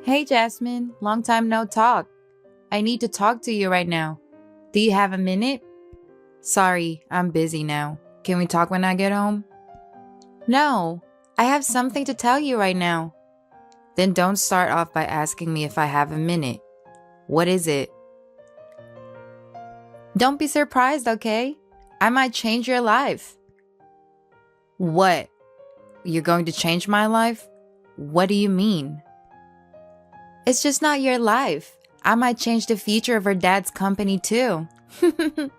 Hey Jasmine, long time no talk. I need to talk to you right now. Do you have a minute? Sorry, I'm busy now. Can we talk when I get home? No, I have something to tell you right now. Then don't start off by asking me if I have a minute. What is it? Don't be surprised, okay? I might change your life. What? You're going to change my life? What do you mean? It's just not your life. I might change the future of her dad's company too. The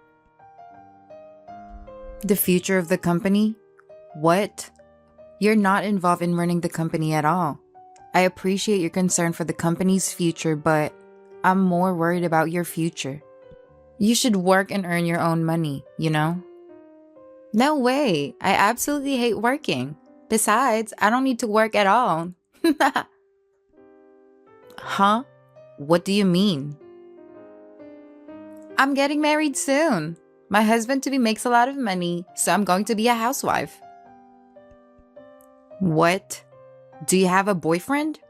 future of the company? What? You're not involved in running the company at all. I appreciate your concern for the company's future, but I'm more worried about your future. You should work and earn your own money, you know? No way. I absolutely hate working. Besides, I don't need to work at all. Huh? What do you mean? I'm getting married soon. My husband-to-be makes a lot of money, so I'm going to be a housewife. What? Do you have a boyfriend?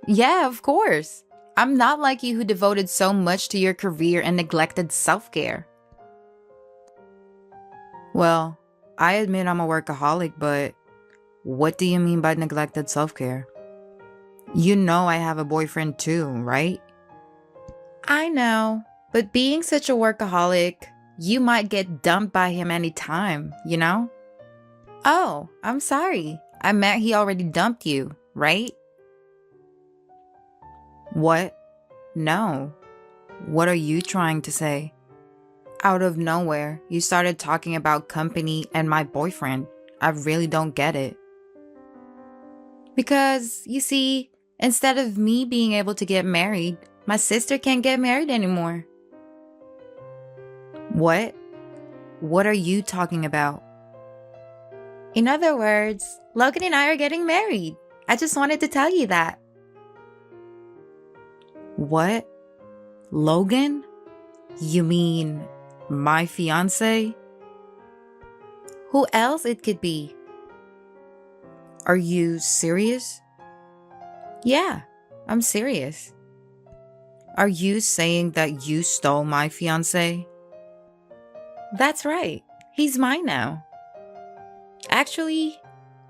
Yeah, of course. I'm not like you who devoted so much to your career and neglected self-care. Well, I admit I'm a workaholic, but what do you mean by neglected self-care? You know I have a boyfriend too, right? I know, but being such a workaholic, you might get dumped by him anytime, you know? Oh, I'm sorry. I meant he already dumped you, right? What? No. What are you trying to say? Out of nowhere, you started talking about company and my boyfriend. I really don't get it. Because, you see, instead of me being able to get married, my sister can't get married anymore. What? What are you talking about? In other words, Logan and I are getting married. I just wanted to tell you that. What? Logan? You mean my fiancé? Who else it could be? Are you serious? Yeah, I'm serious. Are you saying that you stole my fiancé? That's right. He's mine now. Actually,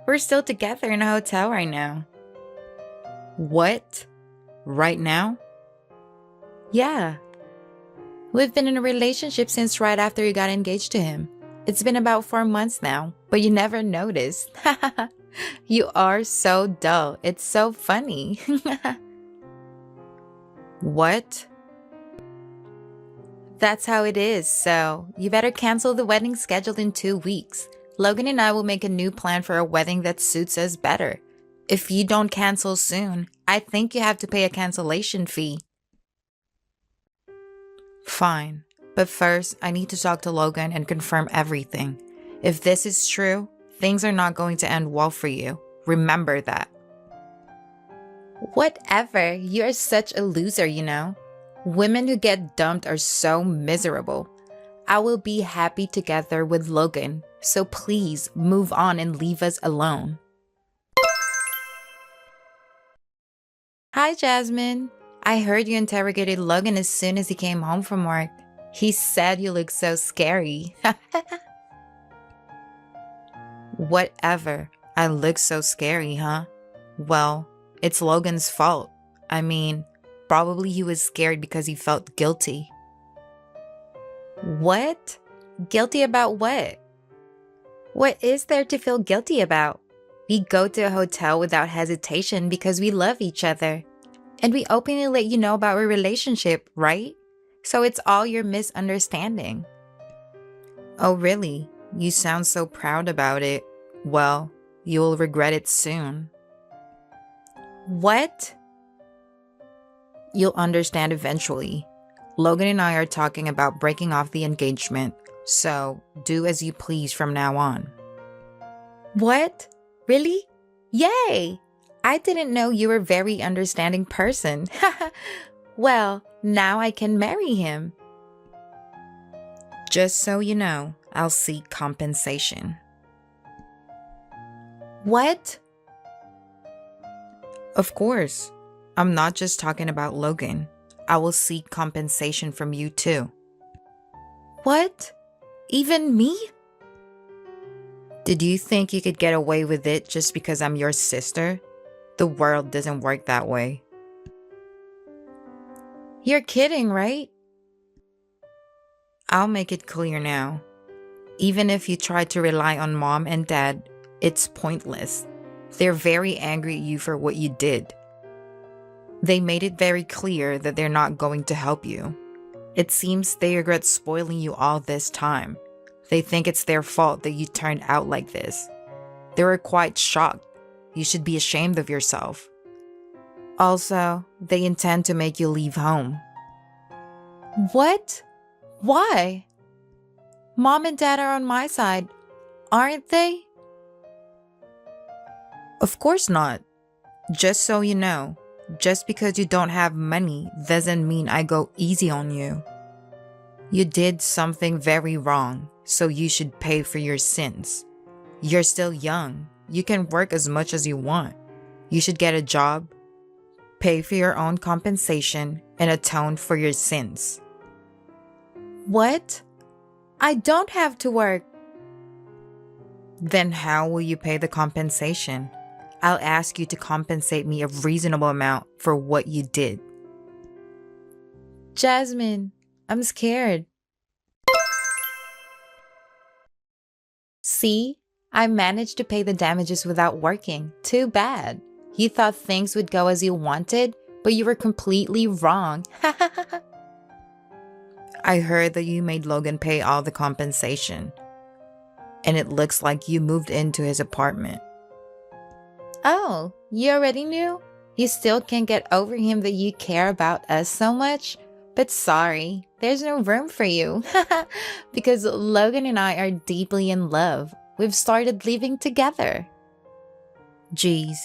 we're still together in a hotel right now. What? Right now? Yeah. We've been in a relationship since right after you got engaged to him. It's been about 4 months now, but you never noticed. You are so dull. It's so funny. What? That's how it is, so you better cancel the wedding scheduled in 2 weeks. Logan and I will make a new plan for a wedding that suits us better. If you don't cancel soon, I think you have to pay a cancellation fee. Fine, but first I need to talk to Logan and confirm everything. If this is true, things are not going to end well for you. Remember that. Whatever, you're such a loser, you know. Women who get dumped are so miserable. I will be happy together with Logan, so please move on and leave us alone. Hi, Jasmine. I heard you interrogated Logan as soon as he came home from work. He said you look so scary. Whatever. I look so scary, huh? Well, it's Logan's fault. I mean, probably he was scared because he felt guilty. What? Guilty about what? What is there to feel guilty about? We go to a hotel without hesitation because we love each other. And we openly let you know about our relationship, right? So it's all your misunderstanding. Oh, really? You sound so proud about it. Well, you will regret it soon. What? You'll understand eventually. Logan and I are talking about breaking off the engagement, so do as you please from now on. What? Really? Yay! I didn't know you were a very understanding person. Well, now I can marry him. Just so you know, I'll seek compensation. What? Of course. I'm not just talking about Logan. I will seek compensation from you too. What? Even me? Did you think you could get away with it just because I'm your sister? The world doesn't work that way. You're kidding, right? I'll make it clear now. Even if you try to rely on mom and dad, it's pointless. They're very angry at you for what you did. They made it very clear that they're not going to help you. It seems they regret spoiling you all this time. They think it's their fault that you turned out like this. They were quite shocked. You should be ashamed of yourself. Also, they intend to make you leave home. What? Why? Mom and dad are on my side, aren't they? Of course not. Just so you know, just because you don't have money doesn't mean I go easy on you. You did something very wrong, so you should pay for your sins. You're still young. You can work as much as you want. You should get a job, pay for your own compensation, and atone for your sins. What? I don't have to work. Then how will you pay the compensation? I'll ask you to compensate me a reasonable amount for what you did. Jasmine, I'm scared. See? I managed to pay the damages without working. Too bad. You thought things would go as you wanted, but you were completely wrong. I heard that you made Logan pay all the compensation. And it looks like you moved into his apartment. Oh, you already knew? You still can't get over him that you care about us so much? But sorry, there's no room for you. Because Logan and I are deeply in love. We've started living together. Geez,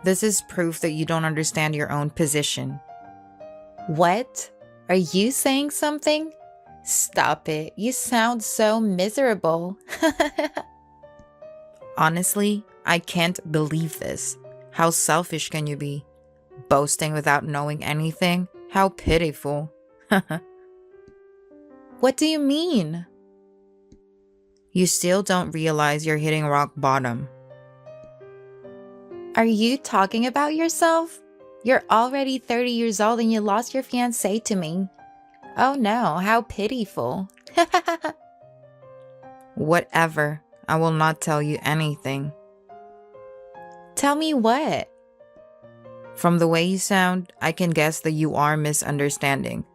this is proof that you don't understand your own position. What? Are you saying something? Stop it. You sound so miserable. Honestly, I can't believe this. How selfish can you be? Boasting without knowing anything? How pitiful. What do you mean? You still don't realize you're hitting rock bottom. Are you talking about yourself? You're already 30 years old and you lost your fiancé to me. Oh no, how pitiful. Whatever. I will not tell you anything. Tell me what? From the way you sound, I can guess that you are misunderstanding.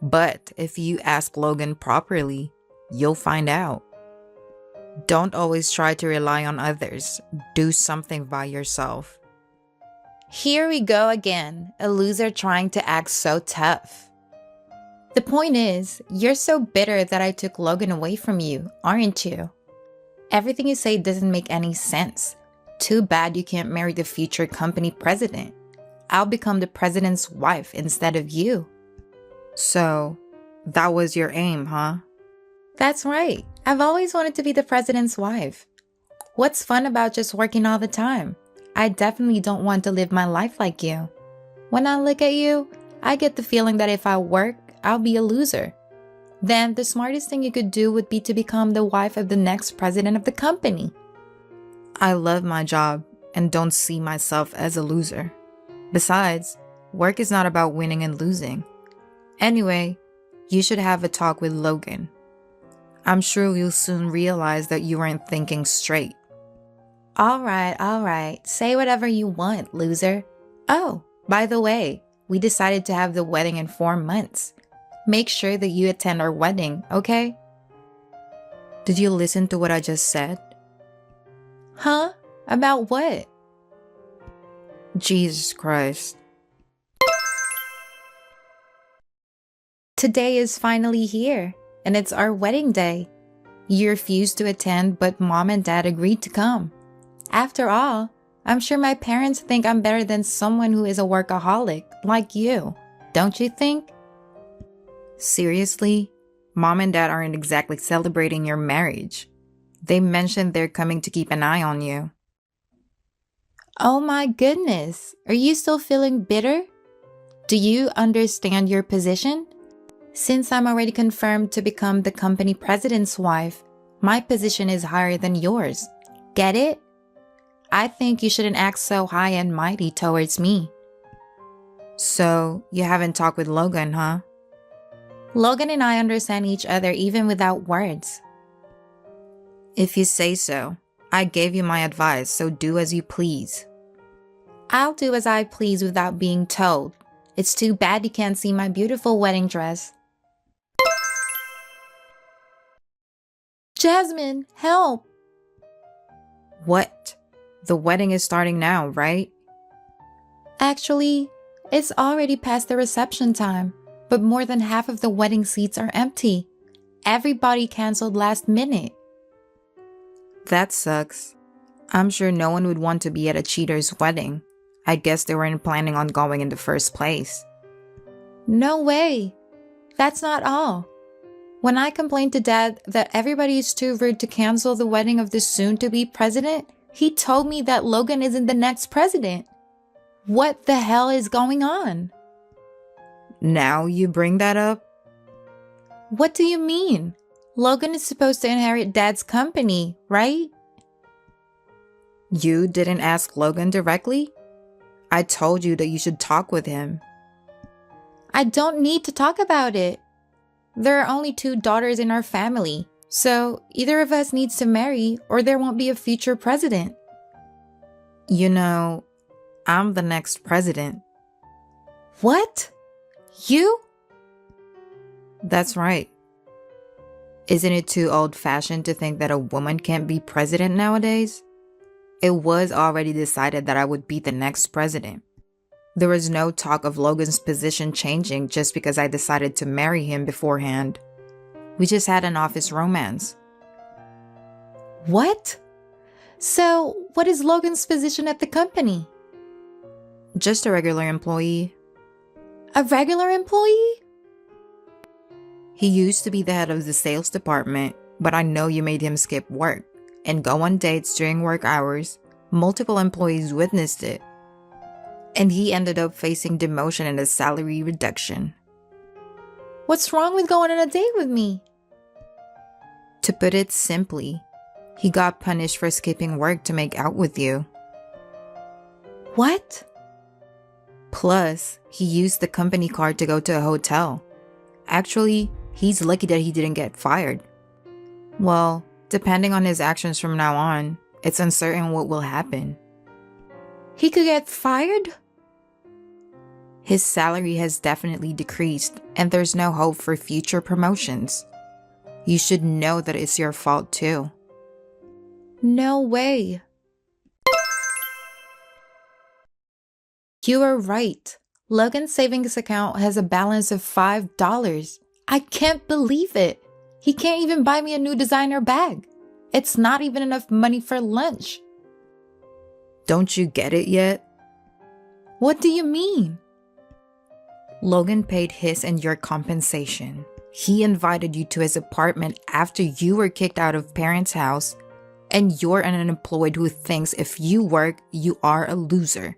But if you ask Logan properly, you'll find out. Don't always try to rely on others. Do something by yourself. Here we go again, a loser trying to act so tough. The point is, you're so bitter that I took Logan away from you, aren't you? Everything you say doesn't make any sense. Too bad you can't marry the future company president. I'll become the president's wife instead of you. So, that was your aim, huh? That's right. I've always wanted to be the president's wife. What's fun about just working all the time? I definitely don't want to live my life like you. When I look at you, I get the feeling that if I work, I'll be a loser. Then the smartest thing you could do would be to become the wife of the next president of the company. I love my job and don't see myself as a loser. Besides, work is not about winning and losing. Anyway, you should have a talk with Logan. I'm sure you'll soon realize that you weren't thinking straight. All right. Say whatever you want, loser. Oh, by the way, we decided to have the wedding in 4 months. Make sure that you attend our wedding, okay? Did you listen to what I just said? Huh? About what? Jesus Christ. Today is finally here, and it's our wedding day. You refused to attend, but mom and dad agreed to come. After all, I'm sure my parents think I'm better than someone who is a workaholic, like you. Don't you think? Seriously? Mom and dad aren't exactly celebrating your marriage. They mentioned they're coming to keep an eye on you. Oh my goodness, are you still feeling bitter? Do you understand your position? Since I'm already confirmed to become the company president's wife, my position is higher than yours. Get it? I think you shouldn't act so high and mighty towards me. So, you haven't talked with Logan, huh? Logan and I understand each other even without words. If you say so. I gave you my advice, so do as you please. I'll do as I please without being told. It's too bad you can't see my beautiful wedding dress. Jasmine, help! What? The wedding is starting now, right? Actually, it's already past the reception time, but more than half of the wedding seats are empty. Everybody canceled last minute. That sucks. I'm sure no one would want to be at a cheater's wedding. I guess they weren't planning on going in the first place. No way. That's not all. When I complained to Dad that everybody is too rude to cancel the wedding of the soon-to-be president, he told me that Logan isn't the next president. What the hell is going on? Now you bring that up? What do you mean? Logan is supposed to inherit Dad's company, right? You didn't ask Logan directly? I told you that you should talk with him. I don't need to talk about it. There are only 2 daughters in our family, so either of us needs to marry or there won't be a future president. You know, I'm the next president. What? You? That's right. Isn't it too old-fashioned to think that a woman can't be president nowadays? It was already decided that I would be the next president. There was no talk of Logan's position changing just because I decided to marry him beforehand. We just had an office romance. What? So, what is Logan's position at the company? Just a regular employee. A regular employee? He used to be the head of the sales department, but I know you made him skip work and go on dates during work hours. Multiple employees witnessed it. And he ended up facing demotion and a salary reduction. What's wrong with going on a date with me? To put it simply, he got punished for skipping work to make out with you. What? Plus, he used the company card to go to a hotel. Actually, he's lucky that he didn't get fired. Well, depending on his actions from now on, it's uncertain what will happen. He could get fired? His salary has definitely decreased, and there's no hope for future promotions. You should know that it's your fault too. No way. You are right. Logan's savings account has a balance of $5. I can't believe it. He can't even buy me a new designer bag. It's not even enough money for lunch. Don't you get it yet? What do you mean? Logan paid his and your compensation. He invited you to his apartment after you were kicked out of parents' house, and you're an unemployed who thinks if you work, you are a loser.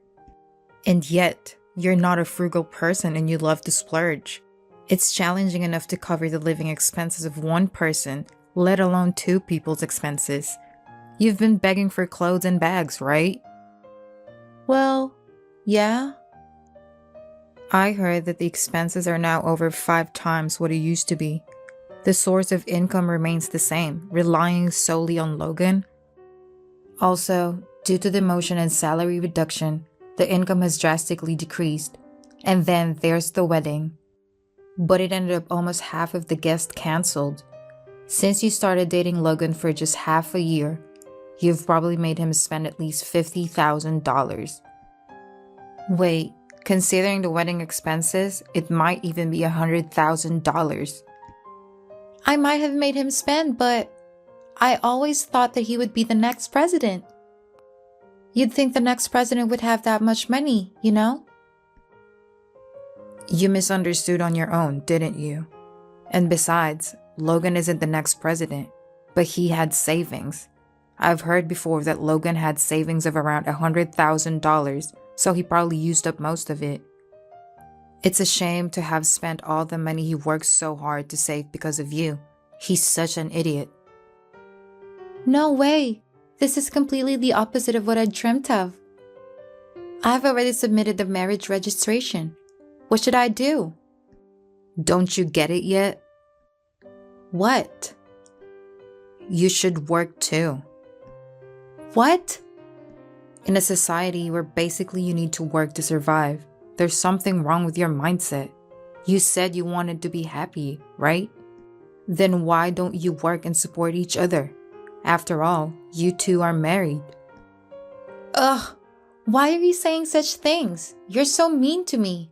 And yet, you're not a frugal person and you love to splurge. It's challenging enough to cover the living expenses of one person, let alone 2 people's expenses. You've been begging for clothes and bags, right? Well, yeah. I heard that the expenses are now over 5 times what it used to be. The source of income remains the same, relying solely on Logan. Also, due to demotion and salary reduction, the income has drastically decreased. And then there's the wedding. But it ended up almost half of the guests canceled. Since you started dating Logan for just half a year, you've probably made him spend at least $50,000. Wait, considering the wedding expenses, it might even be $100,000. I might have made him spend, but I always thought that he would be the next president. You'd think the next president would have that much money, you know? You misunderstood on your own, didn't you? And besides, Logan isn't the next president, but he had savings. I've heard before that Logan had savings of around $100,000, so he probably used up most of it. It's a shame to have spent all the money he worked so hard to save because of you. He's such an idiot. No way! This is completely the opposite of what I dreamt of. I've already submitted the marriage registration. What should I do? Don't you get it yet? What? You should work too. What? In a society where basically you need to work to survive, there's something wrong with your mindset. You said you wanted to be happy, right? Then why don't you work and support each other? After all, you two are married. Ugh, why are you saying such things? You're so mean to me.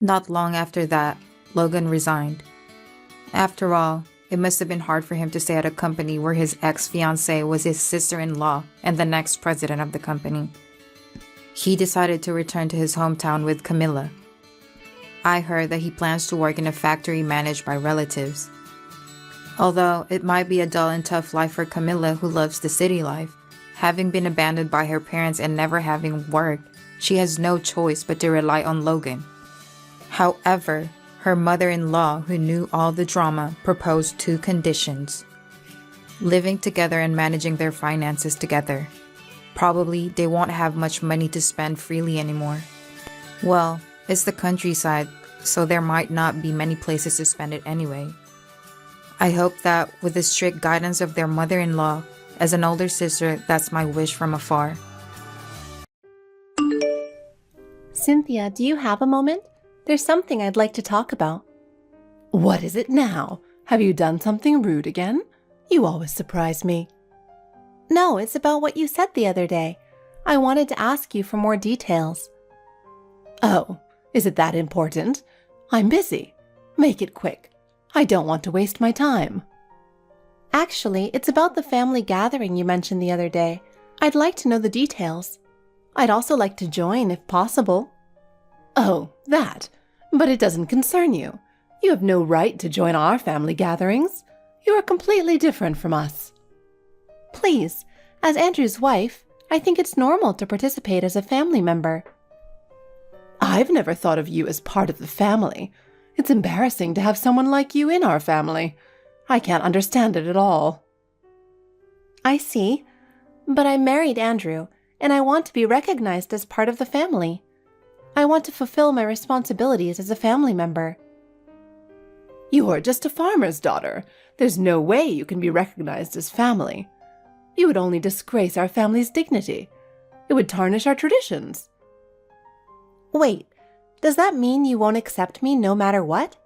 Not long after that, Logan resigned. After all, it must have been hard for him to stay at a company where his ex-fiancée was his sister-in-law and the next president of the company. He decided to return to his hometown with Camilla. I heard that he plans to work in a factory managed by relatives. Although it might be a dull and tough life for Camilla, who loves the city life, having been abandoned by her parents and never having worked, she has no choice but to rely on Logan. However, her mother-in-law, who knew all the drama, proposed 2 conditions. Living together and managing their finances together. Probably they won't have much money to spend freely anymore. Well, it's the countryside, so there might not be many places to spend it anyway. I hope that with the strict guidance of their mother-in-law, as an older sister, that's my wish from afar. Cynthia, do you have a moment? There's something I'd like to talk about. What is it now? Have you done something rude again? You always surprise me. No, it's about what you said the other day. I wanted to ask you for more details. Oh, is it that important? I'm busy. Make it quick. I don't want to waste my time. Actually, it's about the family gathering you mentioned the other day. I'd like to know the details. I'd also like to join if possible. Oh, that. But it doesn't concern you. You have no right to join our family gatherings. You are completely different from us. Please, as Andrew's wife, I think it's normal to participate as a family member. I've never thought of you as part of the family. It's embarrassing to have someone like you in our family. I can't understand it at all. I see. But I married Andrew, and I want to be recognized as part of the family. I want to fulfill my responsibilities as a family member. You're just a farmer's daughter. There's no way you can be recognized as family. You would only disgrace our family's dignity. It would tarnish our traditions. Wait, does that mean you won't accept me no matter what?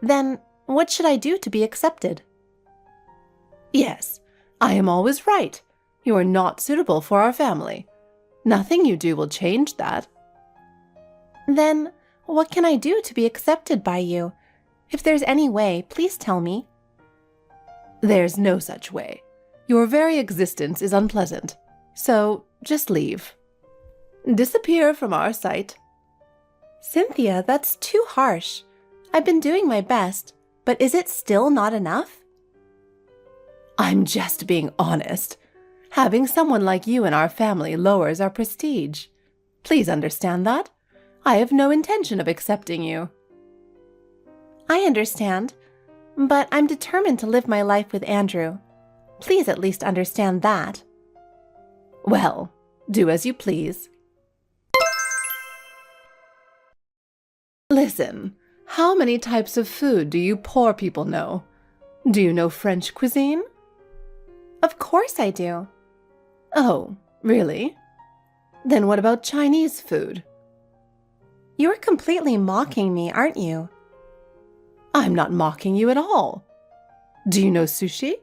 Then, what should I do to be accepted? Yes, I am always right. You are not suitable for our family. Nothing you do will change that. Then, what can I do to be accepted by you? If there's any way, please tell me. There's no such way. Your very existence is unpleasant. So, just leave. Disappear from our sight. Cynthia, that's too harsh. I've been doing my best, but is it still not enough? I'm just being honest. Having someone like you in our family lowers our prestige. Please understand that. I have no intention of accepting you. I understand, but I'm determined to live my life with Andrew. Please at least understand that. Well, do as you please. Listen, how many types of food do you poor people know? Do you know French cuisine? Of course I do. Oh, really? Then what about Chinese food? You're completely mocking me, aren't you? I'm not mocking you at all. Do you know sushi?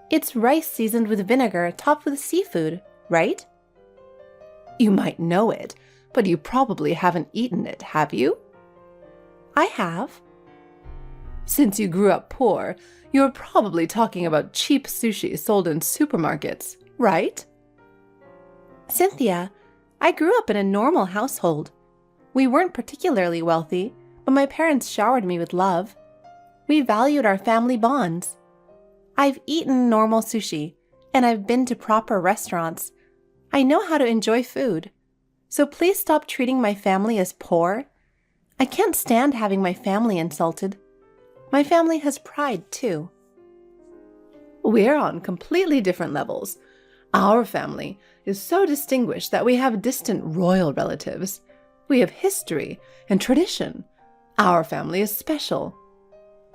It's rice seasoned with vinegar topped with seafood, right? You might know it, but you probably haven't eaten it, have you? I have. Since you grew up poor, you're probably talking about cheap sushi sold in supermarkets, right? Cynthia, I grew up in a normal household. We weren't particularly wealthy, but my parents showered me with love. We valued our family bonds. I've eaten normal sushi, and I've been to proper restaurants. I know how to enjoy food. So please stop treating my family as poor. I can't stand having my family insulted. My family has pride, too. We're on completely different levels. Our family is so distinguished that we have distant royal relatives. We have history and tradition. Our family is special.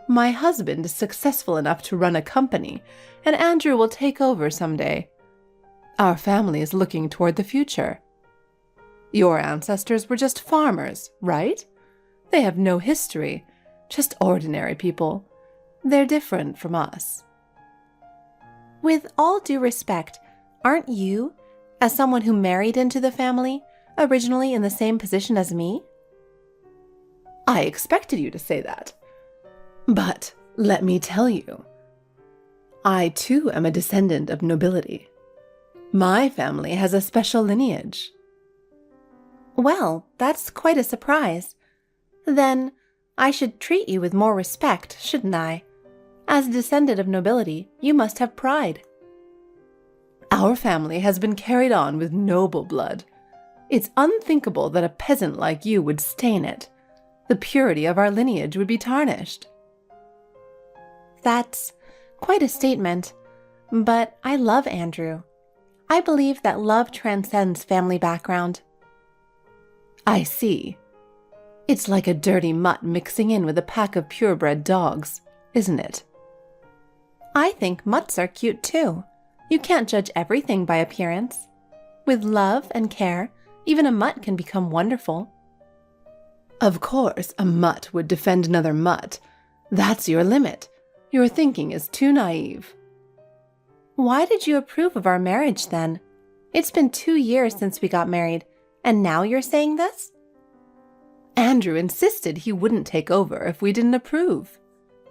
My husband is successful enough to run a company, and Andrew will take over someday. Our family is looking toward the future. Your ancestors were just farmers, right? They have no history, just ordinary people. They're different from us. With all due respect, aren't you, as someone who married into the family, originally in the same position as me? I expected you to say that. But let me tell you, I too am a descendant of nobility. My family has a special lineage. Well, that's quite a surprise. Then I should treat you with more respect, shouldn't I? As a descendant of nobility, you must have pride. Our family has been carried on with noble blood. It's unthinkable that a peasant like you would stain it. The purity of our lineage would be tarnished. That's quite a statement, but I love Andrew. I believe that love transcends family background. I see. It's like a dirty mutt mixing in with a pack of purebred dogs, isn't it? I think mutts are cute too. You can't judge everything by appearance. With love and care, even a mutt can become wonderful. Of course, a mutt would defend another mutt. That's your limit. Your thinking is too naive. Why did you approve of our marriage then? It's been 2 years since we got married, and now you're saying this? Andrew insisted he wouldn't take over if we didn't approve.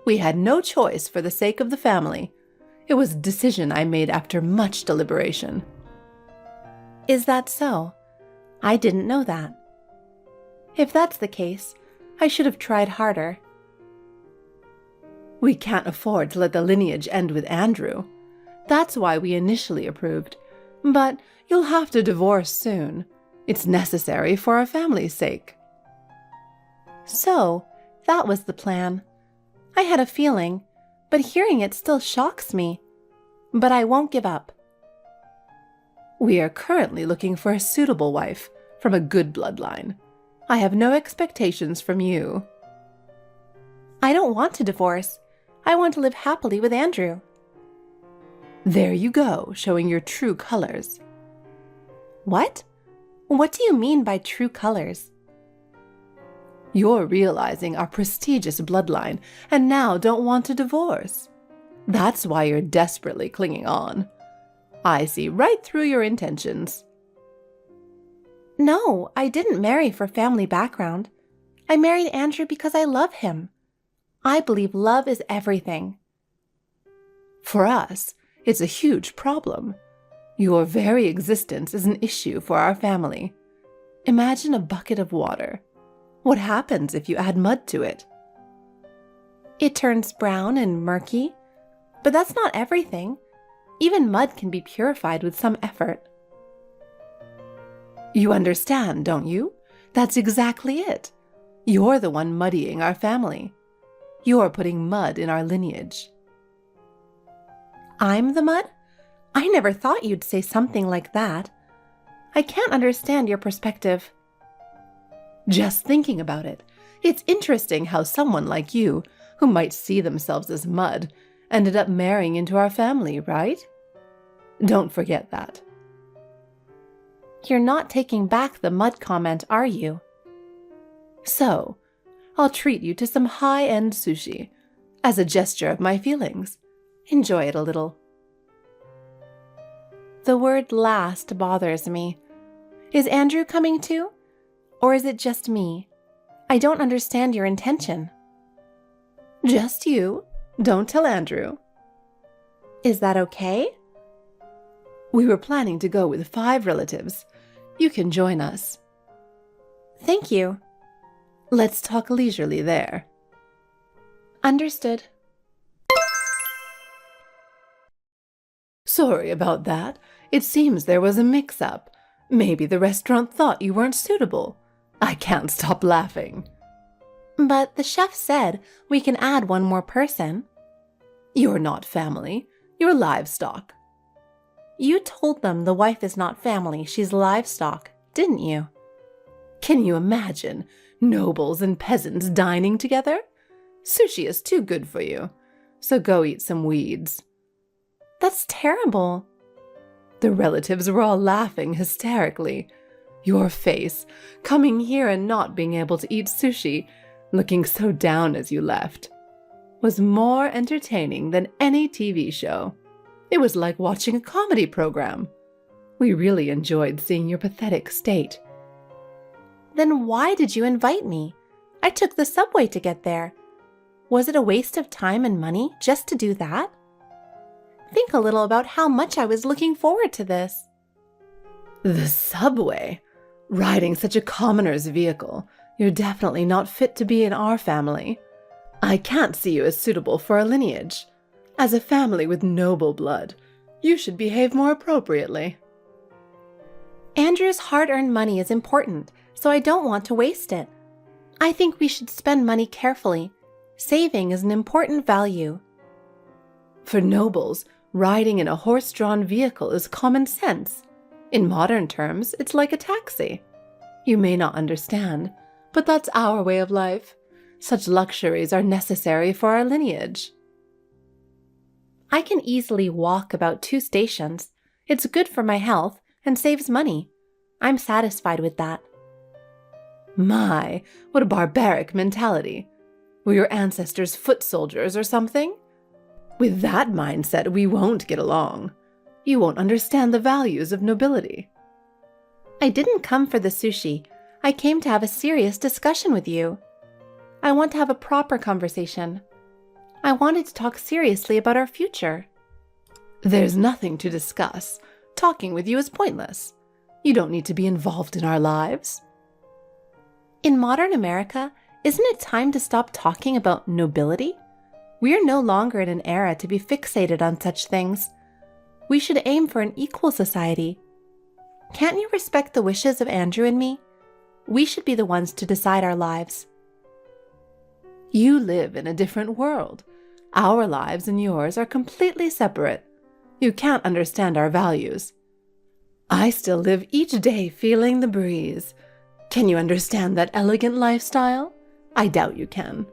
We had no choice for the sake of the family. It was a decision I made after much deliberation. Is that so? I didn't know that. If that's the case, I should have tried harder. We can't afford to let the lineage end with Andrew. That's why we initially approved. But you'll have to divorce soon. It's necessary for our family's sake. So, that was the plan. I had a feeling, but hearing it still shocks me. But I won't give up. We are currently looking for a suitable wife from a good bloodline. I have no expectations from you. I don't want to divorce. I want to live happily with Andrew. There you go, showing your true colors. What? What do you mean by true colors? You're realizing our prestigious bloodline and now don't want to divorce. That's why you're desperately clinging on. I see right through your intentions. No, I didn't marry for family background. I married Andrew because I love him. I believe love is everything. For us, it's a huge problem. Your very existence is an issue for our family. Imagine a bucket of water. What happens if you add mud to it? It turns brown and murky, but that's not everything. Even mud can be purified with some effort. You understand, don't you? That's exactly it. You're the one muddying our family. You're putting mud in our lineage. I'm the mud? I never thought you'd say something like that. I can't understand your perspective. Just thinking about it, it's interesting how someone like you, who might see themselves as mud, ended up marrying into our family, right? Don't forget that. You're not taking back the mud comment, are you? So, I'll treat you to some high-end sushi, as a gesture of my feelings. Enjoy it a little. The word last bothers me. Is Andrew coming too? Or is it just me? I don't understand your intention. Just you. Don't tell Andrew. Is that okay? We were planning to go with 5 relatives. You can join us. Thank you. Let's talk leisurely there. Understood. Sorry about that. It seems there was a mix-up. Maybe the restaurant thought you weren't suitable. I can't stop laughing. But the chef said we can add one more person. You're not family. You're livestock. You told them the wife is not family, she's livestock, didn't you? Can you imagine nobles and peasants dining together? Sushi is too good for you, so go eat some weeds. That's terrible. The relatives were all laughing hysterically. Your face, coming here and not being able to eat sushi, looking so down as you left, was more entertaining than any TV show. It was like watching a comedy program. We really enjoyed seeing your pathetic state. Then why did you invite me? I took the subway to get there. Was it a waste of time and money just to do that? Think a little about how much I was looking forward to this. The subway? Riding such a commoner's vehicle. You're definitely not fit to be in our family. I can't see you as suitable for our lineage. As a family with noble blood, you should behave more appropriately. Andrew's hard-earned money is important, so I don't want to waste it. I think we should spend money carefully. Saving is an important value. For nobles, riding in a horse-drawn vehicle is common sense. In modern terms, it's like a taxi. You may not understand, but that's our way of life. Such luxuries are necessary for our lineage. I can easily walk about 2 stations. It's good for my health and saves money. I'm satisfied with that. My, what a barbaric mentality. Were your ancestors foot soldiers or something? With that mindset, we won't get along. You won't understand the values of nobility. I didn't come for the sushi. I came to have a serious discussion with you. I want to have a proper conversation. I wanted to talk seriously about our future. There's nothing to discuss. Talking with you is pointless. You don't need to be involved in our lives. In modern America, isn't it time to stop talking about nobility? We are no longer in an era to be fixated on such things. We should aim for an equal society. Can't you respect the wishes of Andrew and me? We should be the ones to decide our lives. You live in a different world. Our lives and yours are completely separate. You can't understand our values. I still live each day feeling the breeze. Can you understand that elegant lifestyle? I doubt you can.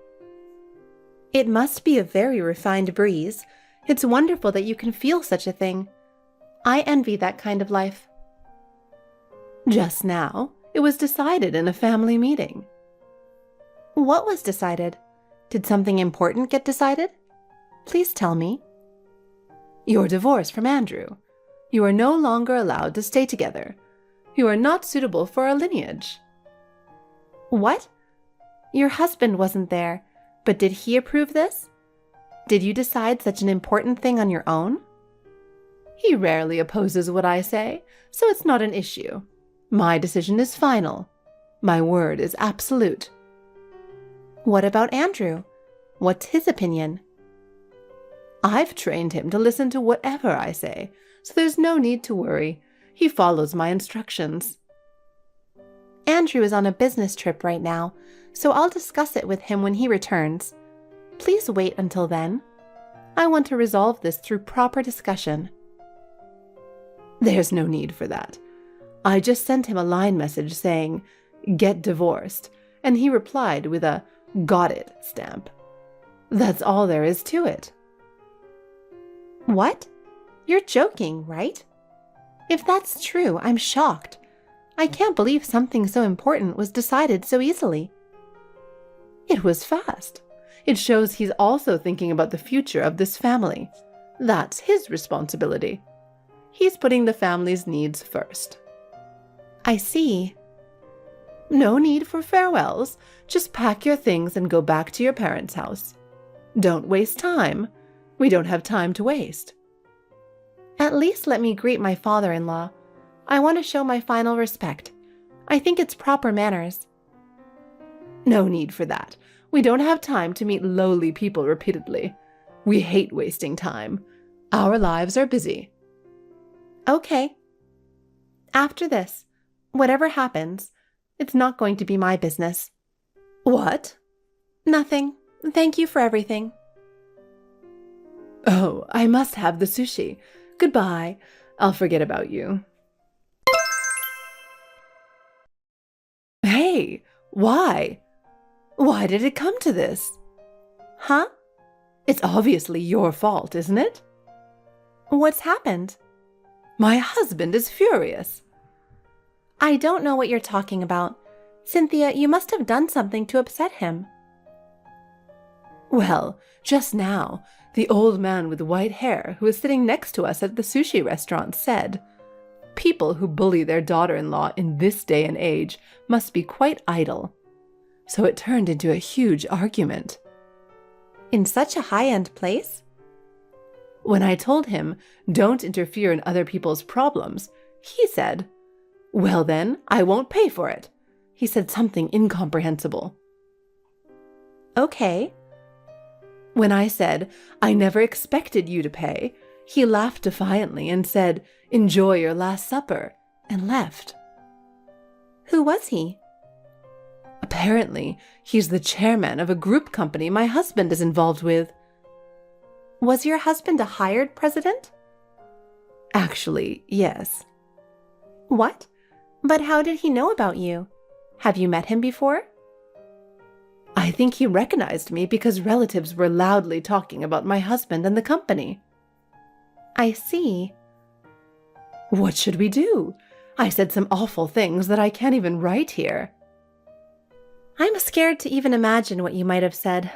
It must be a very refined breeze. It's wonderful that you can feel such a thing. I envy that kind of life. Just now, it was decided in a family meeting. What was decided? Did something important get decided? Please tell me. Your divorce from Andrew. You are no longer allowed to stay together. You are not suitable for our lineage. What? Your husband wasn't there, but did he approve this? Did you decide such an important thing on your own? He rarely opposes what I say, so it's not an issue. My decision is final. My word is absolute. What about Andrew? What's his opinion? I've trained him to listen to whatever I say, so there's no need to worry. He follows my instructions. Andrew is on a business trip right now, so I'll discuss it with him when he returns. Please wait until then. I want to resolve this through proper discussion. There's no need for that. I just sent him a line message saying, "Get divorced," and he replied with a "got it" stamp. That's all there is to it. What? You're joking, right? If that's true, I'm shocked. I can't believe something so important was decided so easily. It was fast. It shows he's also thinking about the future of this family. That's his responsibility. He's putting the family's needs first. I see. No need for farewells. Just pack your things and go back to your parents' house. Don't waste time. We don't have time to waste. At least let me greet my father-in-law. I want to show my final respect. I think it's proper manners. No need for that. We don't have time to meet lowly people repeatedly. We hate wasting time. Our lives are busy. Okay. After this, whatever happens, it's not going to be my business. What? Nothing. Thank you for everything. Oh, I must have the sushi. Goodbye. I'll forget about you. Hey, why? Why did it come to this? Huh? It's obviously your fault, isn't it? What's happened? My husband is furious. I don't know what you're talking about. Cynthia, you must have done something to upset him. Well, just now, the old man with white hair who was sitting next to us at the sushi restaurant said, "People who bully their daughter-in-law in this day and age must be quite idle." So it turned into a huge argument. In such a high-end place? When I told him, "Don't interfere in other people's problems," he said, "Well then, I won't pay for it." He said something incomprehensible. Okay. When I said, "I never expected you to pay," he laughed defiantly and said, "Enjoy your last supper," and left. Who was he? Apparently, he's the chairman of a group company my husband is involved with. Was your husband a hired president? Actually, yes. What? But how did he know about you? Have you met him before? I think he recognized me because relatives were loudly talking about my husband and the company. I see. What should we do? I said some awful things that I can't even write here. I'm scared to even imagine what you might have said.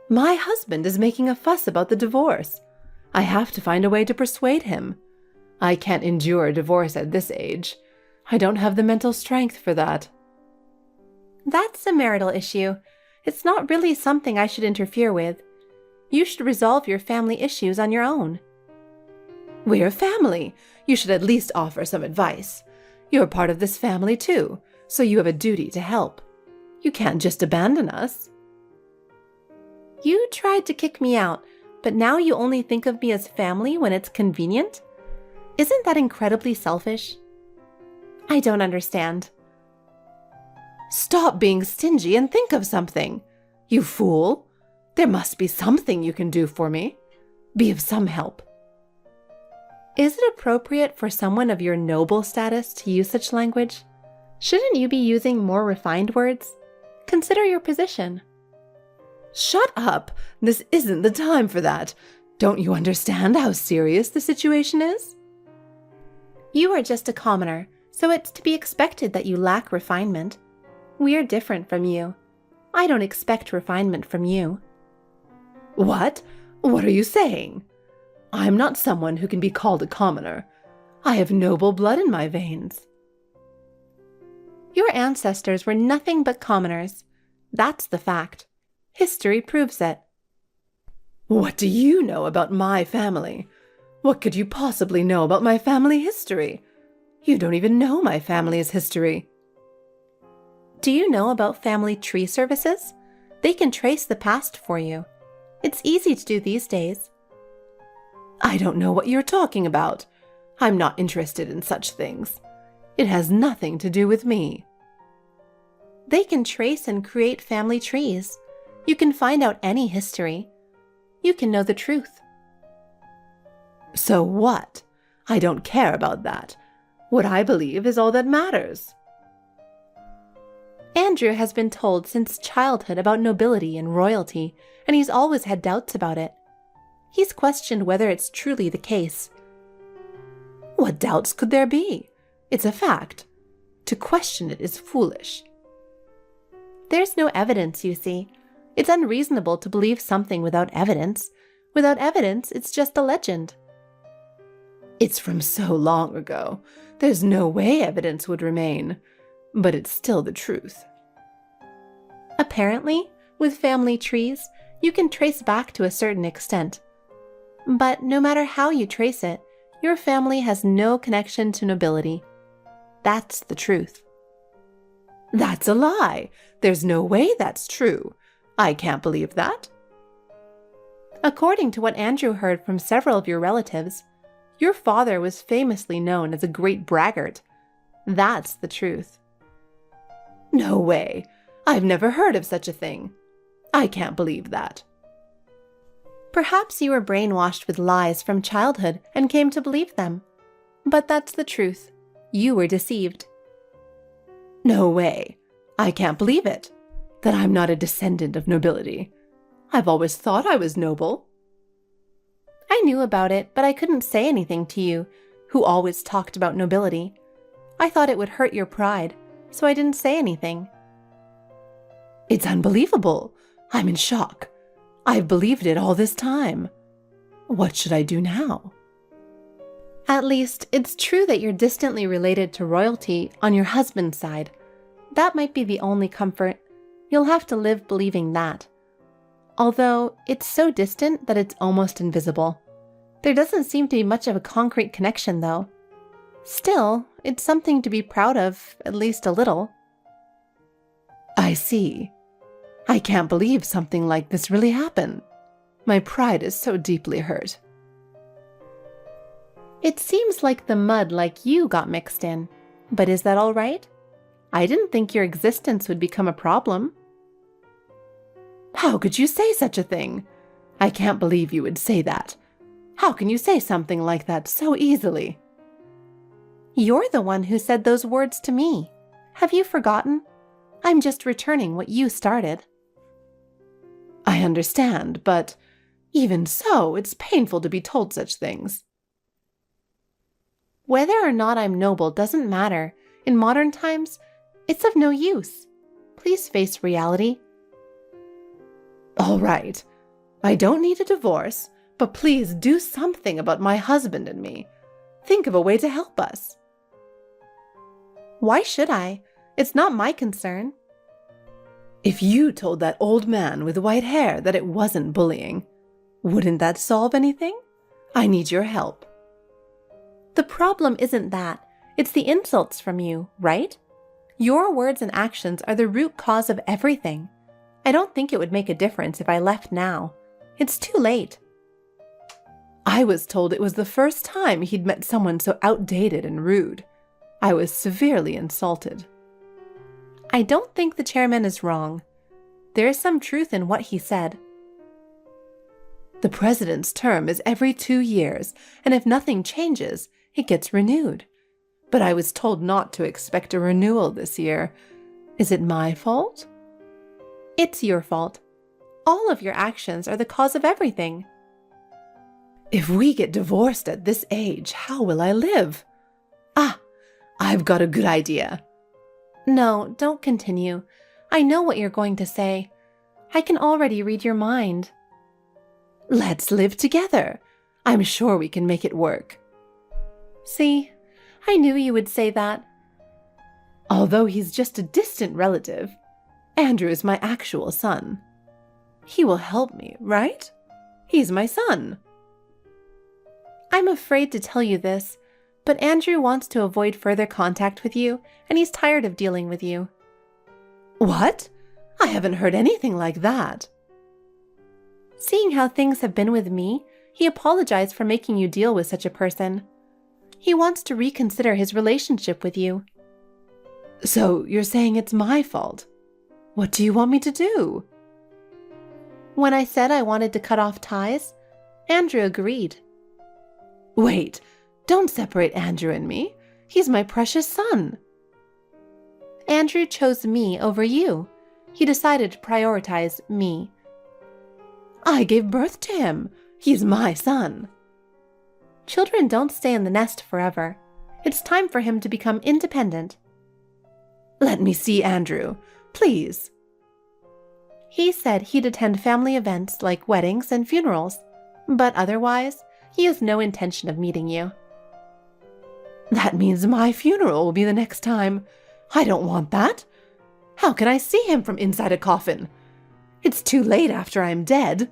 My husband is making a fuss about the divorce. I have to find a way to persuade him. I can't endure divorce at this age. I don't have the mental strength for that. That's a marital issue. It's not really something I should interfere with. You should resolve your family issues on your own. We're family. You should at least offer some advice. You're part of this family too, so you have a duty to help. You can't just abandon us. You tried to kick me out, but now you only think of me as family when it's convenient? Isn't that incredibly selfish? I don't understand. Stop being stingy and think of something. You fool. There must be something you can do for me. Be of some help. Is it appropriate for someone of your noble status to use such language? Shouldn't you be using more refined words? Consider your position. Shut up. This isn't the time for that. Don't you understand how serious the situation is? You are just a commoner, so it's to be expected that you lack refinement. We are different from you. I don't expect refinement from you. What? What are you saying? I'm not someone who can be called a commoner. I have noble blood in my veins. Your ancestors were nothing but commoners. That's the fact. History proves it. What do you know about my family? What could you possibly know about my family history? You don't even know my family's history. Do you know about family tree services? They can trace the past for you. It's easy to do these days. I don't know what you're talking about. I'm not interested in such things. It has nothing to do with me. They can trace and create family trees. You can find out any history. You can know the truth. So what? I don't care about that. What I believe is all that matters. Andrew has been told since childhood about nobility and royalty, and he's always had doubts about it. He's questioned whether it's truly the case. What doubts could there be? It's a fact. To question it is foolish. There's no evidence, you see. It's unreasonable to believe something without evidence. Without evidence, it's just a legend. It's from so long ago. There's no way evidence would remain. But it's still the truth. Apparently, with family trees, you can trace back to a certain extent. But no matter how you trace it, your family has no connection to nobility. That's the truth. That's a lie. There's no way that's true. I can't believe that. According to what Andrew heard from several of your relatives, Your father was famously known as a great braggart. That's the truth. No way. I've never heard of such a thing. I can't believe that. Perhaps you were brainwashed with lies from childhood and came to believe them. But that's the truth. You were deceived. No way. I can't believe it. That I'm not a descendant of nobility. I've always thought I was noble. I knew about it, but I couldn't say anything to you, who always talked about nobility. I thought it would hurt your pride, so I didn't say anything. It's unbelievable. I'm in shock. I've believed it all this time. What should I do now? At least, it's true that you're distantly related to royalty on your husband's side. That might be the only comfort. You'll have to live believing that. Although, it's so distant that it's almost invisible. There doesn't seem to be much of a concrete connection, though. Still, it's something to be proud of, at least a little. I see. I can't believe something like this really happened. My pride is so deeply hurt. It seems like the mud like you got mixed in. But is that all right? I didn't think your existence would become a problem. How could you say such a thing? I can't believe you would say that. How can you say something like that so easily? You're the one who said those words to me. Have you forgotten? I'm just returning what you started. I understand, but even so, it's painful to be told such things. Whether or not I'm noble doesn't matter. In modern times, it's of no use. Please face reality. All right. I don't need a divorce, but please do something about my husband and me. Think of a way to help us. Why should I? It's not my concern. If you told that old man with white hair that it wasn't bullying, wouldn't that solve anything? I need your help. The problem isn't that. It's the insults from you, right? Your words and actions are the root cause of everything. I don't think it would make a difference if I left now. It's too late. I was told it was the first time he'd met someone so outdated and rude. I was severely insulted. I don't think the chairman is wrong. There is some truth in what he said. The president's term is every 2 years, and if nothing changes, it gets renewed. But I was told not to expect a renewal this year. Is it my fault? It's your fault. All of your actions are the cause of everything. If we get divorced at this age, how will I live? Ah, I've got a good idea. No, don't continue. I know what you're going to say. I can already read your mind. Let's live together. I'm sure we can make it work. See, I knew you would say that. Although he's just a distant relative, Andrew is my actual son. He will help me, right? He's my son. I'm afraid to tell you this, but Andrew wants to avoid further contact with you, and he's tired of dealing with you. What? I haven't heard anything like that. Seeing how things have been with me, he apologized for making you deal with such a person. He wants to reconsider his relationship with you. So you're saying it's my fault? What do you want me to do? When I said I wanted to cut off ties, Andrew agreed. Wait, don't separate Andrew and me. He's my precious son. Andrew chose me over you. He decided to prioritize me. I gave birth to him. He's my son. Children don't stay in the nest forever. It's time for him to become independent. Let me see Andrew, please. He said he'd attend family events like weddings and funerals, but otherwise, he has no intention of meeting you. That means my funeral will be the next time. I don't want that. How can I see him from inside a coffin? It's too late after I'm dead.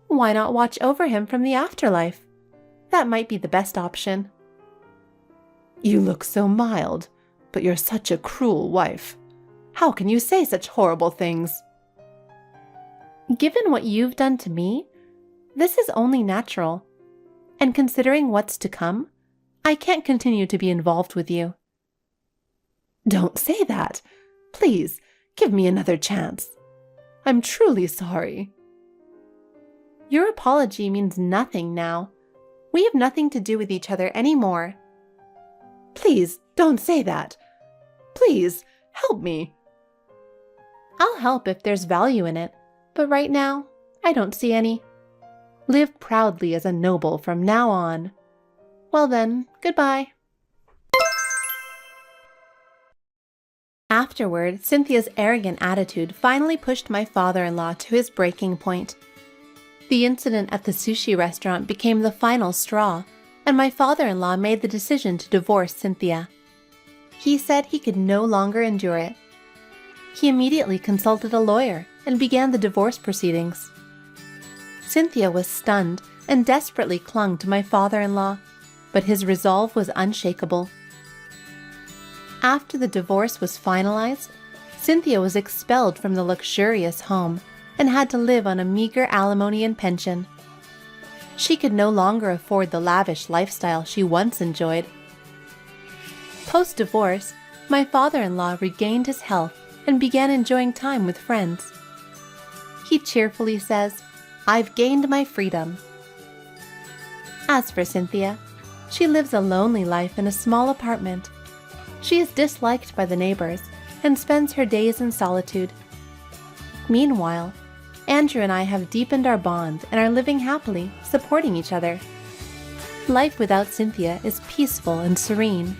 Why not watch over him from the afterlife? That might be the best option. You look so mild, but you're such a cruel wife. How can you say such horrible things? Given what you've done to me, this is only natural. And considering what's to come, I can't continue to be involved with you. Don't say that. Please, give me another chance. I'm truly sorry. Your apology means nothing now. We have nothing to do with each other anymore. Please, don't say that. Please, help me. I'll help if there's value in it, but right now, I don't see any. Live proudly as a noble from now on. Well then, goodbye. Afterward, Cynthia's arrogant attitude finally pushed my father-in-law to his breaking point. The incident at the sushi restaurant became the final straw, and my father-in-law made the decision to divorce Cynthia. He said he could no longer endure it. He immediately consulted a lawyer and began the divorce proceedings. Cynthia was stunned and desperately clung to my father-in-law, but his resolve was unshakable. After the divorce was finalized, Cynthia was expelled from the luxurious home and had to live on a meager alimony and pension. She could no longer afford the lavish lifestyle she once enjoyed. Post-divorce, my father-in-law regained his health and began enjoying time with friends. He cheerfully says, "I've gained my freedom." As for Cynthia, she lives a lonely life in a small apartment. She is disliked by the neighbors and spends her days in solitude. Meanwhile, Andrew and I have deepened our bond and are living happily, supporting each other. Life without Cynthia is peaceful and serene.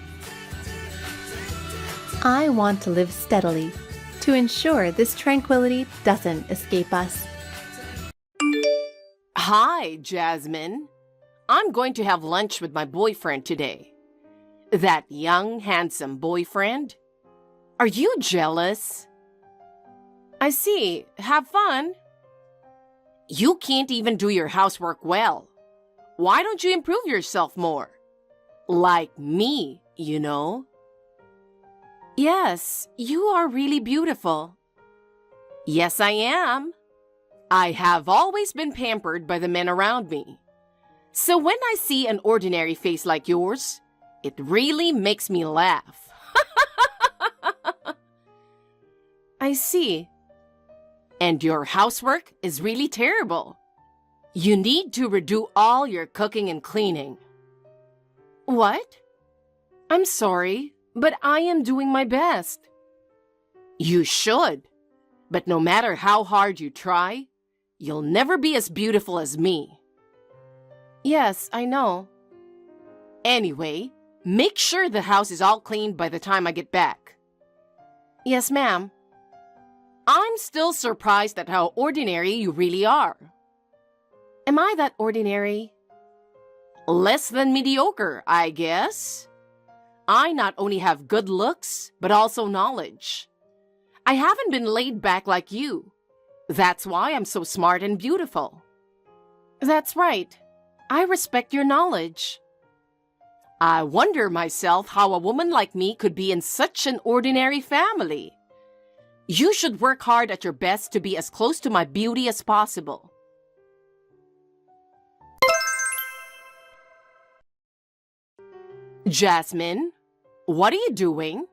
I want to live steadily to ensure this tranquility doesn't escape us. Hi, Jasmine. I'm going to have lunch with my boyfriend today. That young, handsome boyfriend? Are you jealous? I see. Have fun. You can't even do your housework well. Why don't you improve yourself more? Like me, you know? Yes, you are really beautiful. Yes, I am. I have always been pampered by the men around me. So when I see an ordinary face like yours, it really makes me laugh. I see. And your housework is really terrible. You need to redo all your cooking and cleaning. What? I'm sorry, but I am doing my best. You should. But no matter how hard you try, you'll never be as beautiful as me. Yes, I know. Anyway, make sure the house is all cleaned by the time I get back. Yes, ma'am. I'm still surprised at how ordinary you really are. Am I that ordinary? Less than mediocre, I guess. I not only have good looks, but also knowledge. I haven't been laid back like you. That's why I'm so smart and beautiful. That's right. I respect your knowledge. I wonder myself how a woman like me could be in such an ordinary family. You should work hard at your best to be as close to my beauty as possible. Jasmine, what are you doing?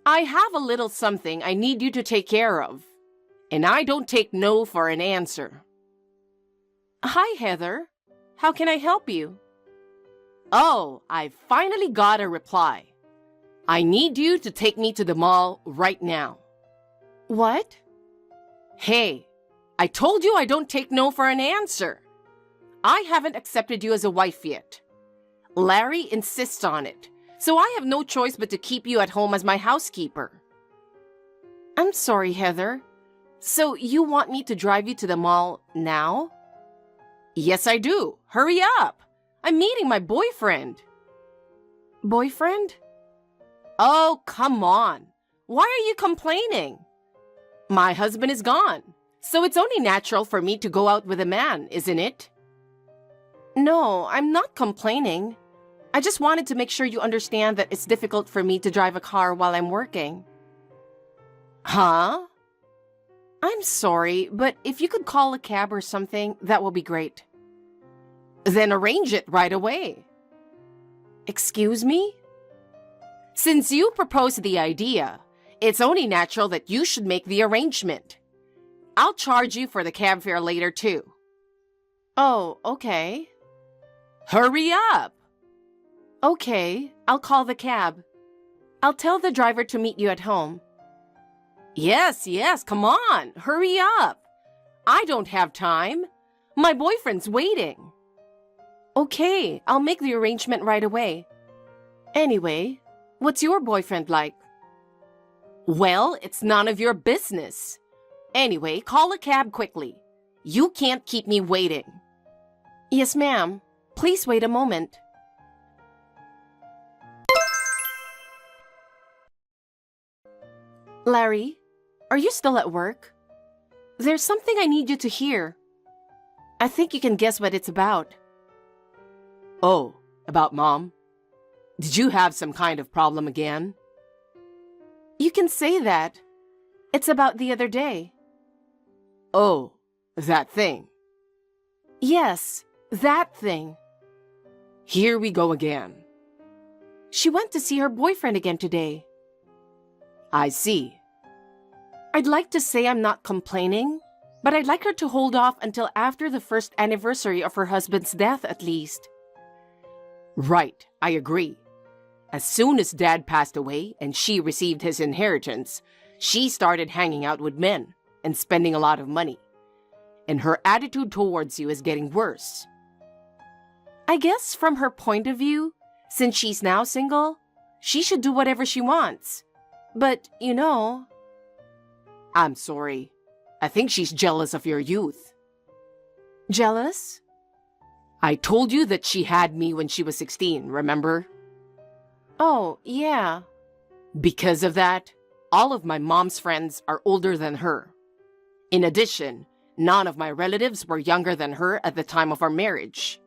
I have a little something I need you to take care of, and I don't take no for an answer. Hi, Heather. How can I help you? Oh, I finally got a reply. I need you to take me to the mall right now. What? Hey, I told you I don't take no for an answer. I haven't accepted you as a wife yet. Larry insists on it, so I have no choice but to keep you at home as my housekeeper. I'm sorry, Heather. So you want me to drive you to the mall now? Yes, I do. Hurry up. I'm meeting my boyfriend. Boyfriend? Oh, come on. Why are you complaining? My husband is gone, so it's only natural for me to go out with a man, isn't it? No, I'm not complaining. I just wanted to make sure you understand that it's difficult for me to drive a car while I'm working. Huh? I'm sorry, but if you could call a cab or something, that will be great. Then arrange it right away. Excuse me? Since you proposed the idea, it's only natural that you should make the arrangement. I'll charge you for the cab fare later, too. Oh, okay. Hurry up! Okay, I'll call the cab. I'll tell the driver to meet you at home. Yes, come on, hurry up. I don't have time. My boyfriend's waiting. Okay, I'll make the arrangement right away. Anyway, what's your boyfriend like? Well, it's none of your business. Anyway, call a cab quickly. You can't keep me waiting. Yes, ma'am. Please wait a moment. Larry, are you still at work? There's something I need you to hear. I think you can guess what it's about. Oh, about Mom? Did you have some kind of problem again? You can say that. It's about the other day. Oh, that thing. Yes, that thing. Here we go again. She went to see her boyfriend again today. I see. I'd like to say I'm not complaining, but I'd like her to hold off until after the first anniversary of her husband's death at least. Right, I agree. As soon as Dad passed away and she received his inheritance, she started hanging out with men and spending a lot of money. And her attitude towards you is getting worse. I guess from her point of view, since she's now single, she should do whatever she wants. But, you know... I'm sorry. I think she's jealous of your youth. Jealous? I told you that she had me when she was 16, remember? Oh, yeah. Because of that, all of my mom's friends are older than her. In addition, none of my relatives were younger than her at the time of our marriage.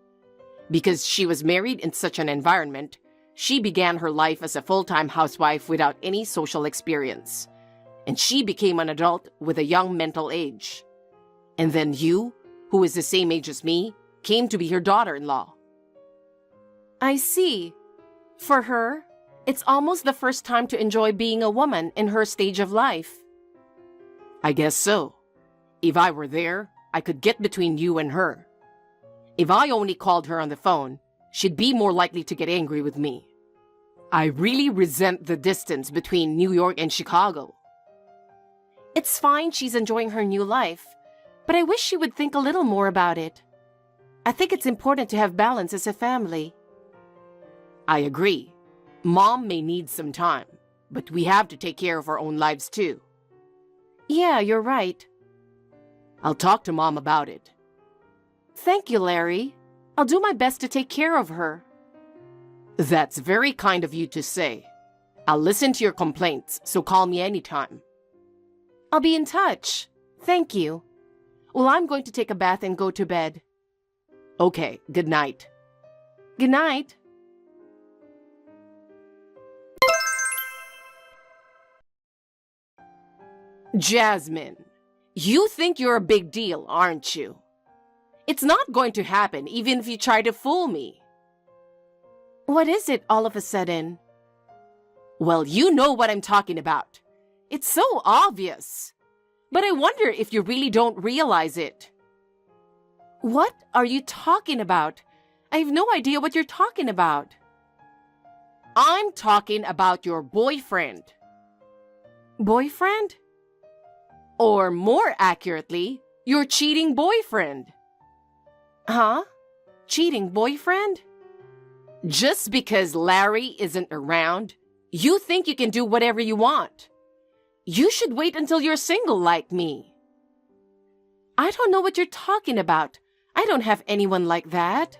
Because she was married in such an environment, she began her life as a full-time housewife without any social experience. And she became an adult with a young mental age. And then you, who is the same age as me, came to be her daughter-in-law. I see. For her, it's almost the first time to enjoy being a woman in her stage of life. I guess so. If I were there, I could get between you and her. If I only called her on the phone, she'd be more likely to get angry with me. I really resent the distance between New York and Chicago. It's fine she's enjoying her new life, but I wish she would think a little more about it. I think it's important to have balance as a family. I agree. Mom may need some time, but we have to take care of our own lives too. Yeah, you're right. I'll talk to Mom about it. Thank you, Larry. I'll do my best to take care of her. That's very kind of you to say. I'll listen to your complaints, so call me anytime. I'll be in touch. Thank you. Well, I'm going to take a bath and go to bed. Okay, good night. Good night. Jasmine, you think you're a big deal, aren't you? It's not going to happen even if you try to fool me. What is it all of a sudden? Well, you know what I'm talking about. It's so obvious. But I wonder if you really don't realize it. What are you talking about? I have no idea what you're talking about. I'm talking about your boyfriend. Boyfriend? Or more accurately, your cheating boyfriend. Huh? Cheating boyfriend? Just because Larry isn't around, you think you can do whatever you want. You should wait until you're single like me. I don't know what you're talking about. I don't have anyone like that.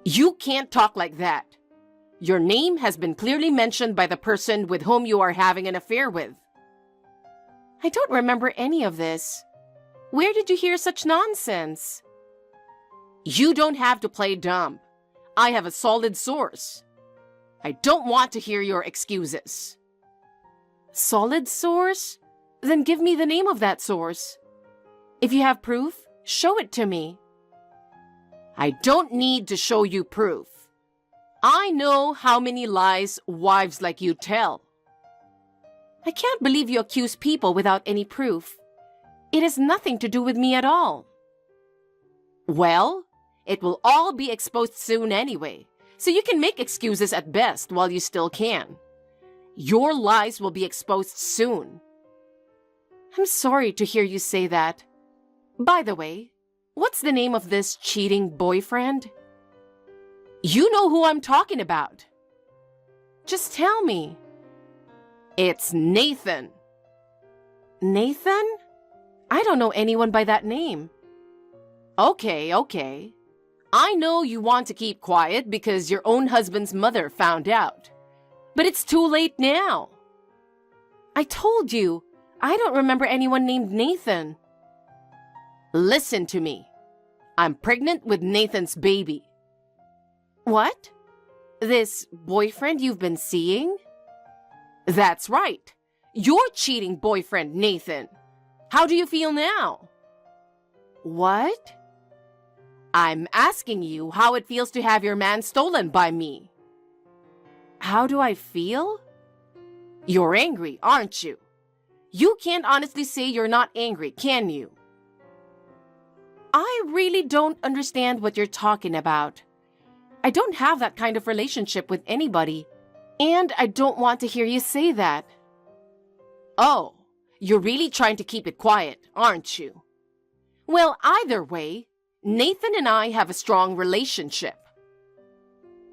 You can't talk like that. Your name has been clearly mentioned by the person with whom you are having an affair with. I don't remember any of this. Where did you hear such nonsense? You don't have to play dumb. I have a solid source. I don't want to hear your excuses. Solid source? Then give me the name of that source. If you have proof, show it to me. I don't need to show you proof. I know how many lies wives like you tell. I can't believe you accuse people without any proof. It has nothing to do with me at all. Well, it will all be exposed soon anyway, so you can make excuses at best while you still can. Your lies will be exposed soon. I'm sorry to hear you say that. By the way, what's the name of this cheating boyfriend? You know who I'm talking about. Just tell me. It's Nathan. Nathan? I don't know anyone by that name. Okay. I know you want to keep quiet because your own husband's mother found out. But it's too late now. I told you, I don't remember anyone named Nathan. Listen to me. I'm pregnant with Nathan's baby. What? This boyfriend you've been seeing? That's right. Your cheating boyfriend, Nathan. How do you feel now? What? I'm asking you how it feels to have your man stolen by me. How do I feel? You're angry, aren't you? You can't honestly say you're not angry, can you? I really don't understand what you're talking about. I don't have that kind of relationship with anybody, and I don't want to hear you say that. Oh, you're really trying to keep it quiet, aren't you? Well, either way, Nathan and I have a strong relationship.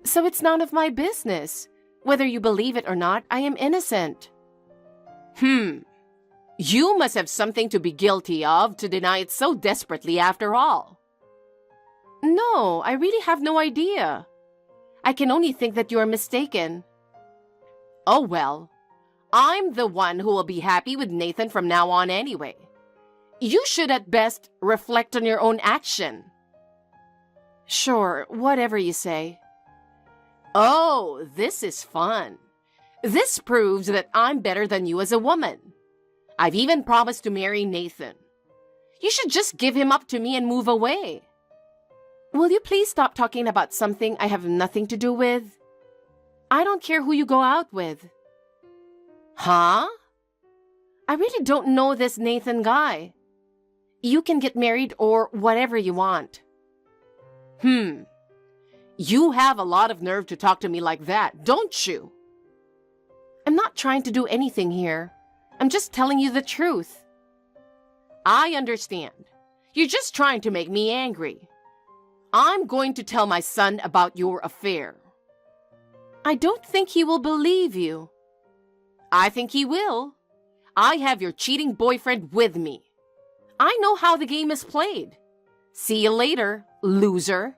So it's none of my business. Whether you believe it or not, I am innocent. You must have something to be guilty of to deny it so desperately after all. No, I really have no idea. I can only think that you are mistaken. Oh well, I'm the one who will be happy with Nathan from now on anyway. You should at best reflect on your own action. Sure, whatever you say. Oh, this is fun. This proves that I'm better than you as a woman. I've even promised to marry Nathan. You should just give him up to me and move away. Will you please stop talking about something I have nothing to do with? I don't care who you go out with. Huh? I really don't know this Nathan guy. You can get married or whatever you want. You have a lot of nerve to talk to me like that, don't you? I'm not trying to do anything here. I'm just telling you the truth. I understand. You're just trying to make me angry. I'm going to tell my son about your affair. I don't think he will believe you. I think he will. I have your cheating boyfriend with me. I know how the game is played. See you later, loser.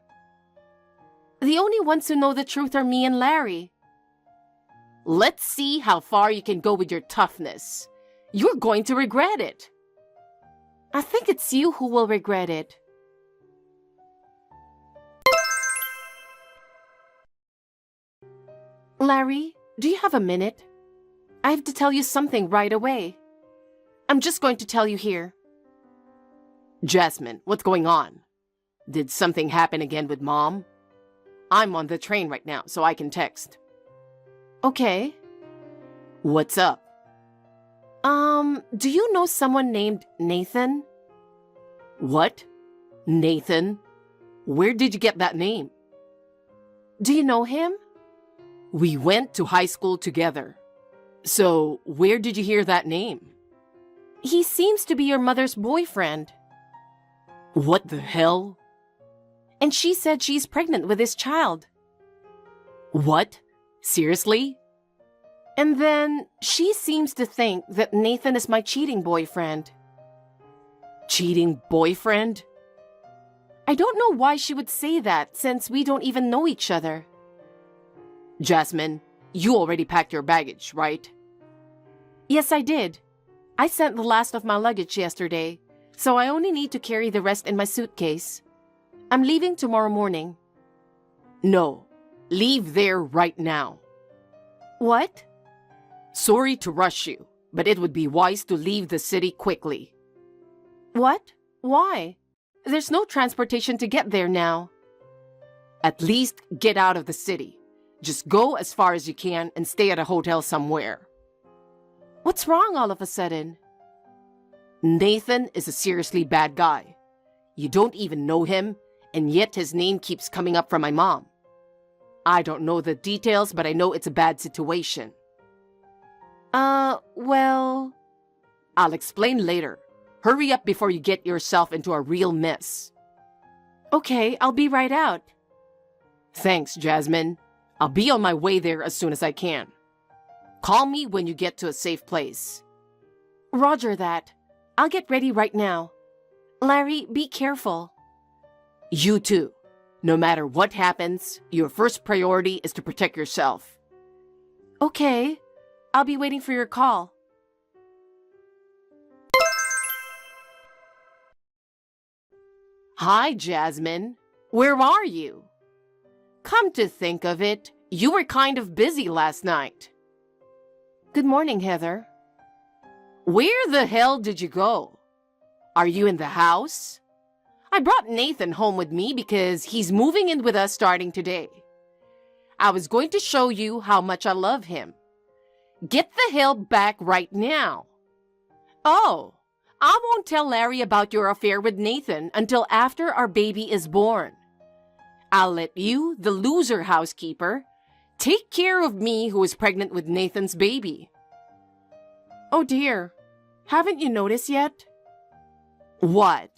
The only ones who know the truth are me and Larry. Let's see how far you can go with your toughness. You're going to regret it. I think it's you who will regret it. Larry, do you have a minute? I have to tell you something right away. I'm just going to tell you here. Jasmine, what's going on? Did something happen again with Mom? I'm on the train right now, so I can text. Okay. What's up? Do you know someone named Nathan? What? Nathan? Where did you get that name? Do you know him? We went to high school together. So, where did you hear that name? He seems to be your mother's boyfriend. What the hell? And she said she's pregnant with his child. What? Seriously? And then she seems to think that Nathan is my cheating boyfriend. Cheating boyfriend? I don't know why she would say that since we don't even know each other. Jasmine, you already packed your baggage, right? Yes, I did. I sent the last of my luggage yesterday, so I only need to carry the rest in my suitcase. I'm leaving tomorrow morning. No, leave there right now. What? Sorry to rush you, but it would be wise to leave the city quickly. What? Why? There's no transportation to get there now. At least get out of the city. Just go as far as you can and stay at a hotel somewhere. What's wrong all of a sudden? Nathan is a seriously bad guy. You don't even know him, and yet his name keeps coming up from my mom. I don't know the details, but I know it's a bad situation. Well... I'll explain later. Hurry up before you get yourself into a real mess. Okay, I'll be right out. Thanks, Jasmine. I'll be on my way there as soon as I can. Call me when you get to a safe place. Roger that. I'll get ready right now. Larry, be careful. You too. No matter what happens, your first priority is to protect yourself. Okay, I'll be waiting for your call. Hi, Jasmine. Where are you? Come to think of it, you were kind of busy last night. Good morning, Heather. Where the hell did you go? Are you in the house? I brought Nathan home with me because he's moving in with us starting today. I was going to show you how much I love him. Get the hell back right now. Oh, I won't tell Larry about your affair with Nathan until after our baby is born. I'll let you, the loser housekeeper, take care of me who is pregnant with Nathan's baby. Oh dear, haven't you noticed yet? What?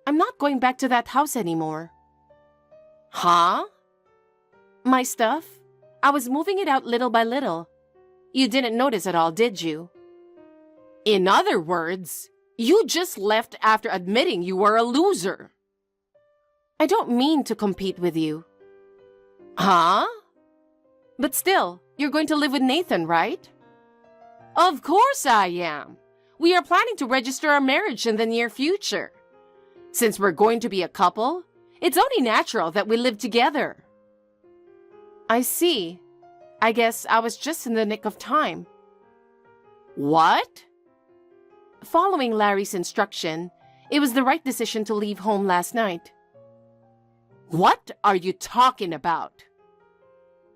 I'm not going back to that house anymore. Huh? My stuff? I was moving it out little by little. You didn't notice at all, did you? In other words, you just left after admitting you were a loser. I don't mean to compete with you. Huh? But still, you're going to live with Nathan, right? Of course I am. We are planning to register our marriage in the near future. Since we're going to be a couple, it's only natural that we live together. I see. I guess I was just in the nick of time. What? Following Larry's instruction, it was the right decision to leave home last night. What are you talking about?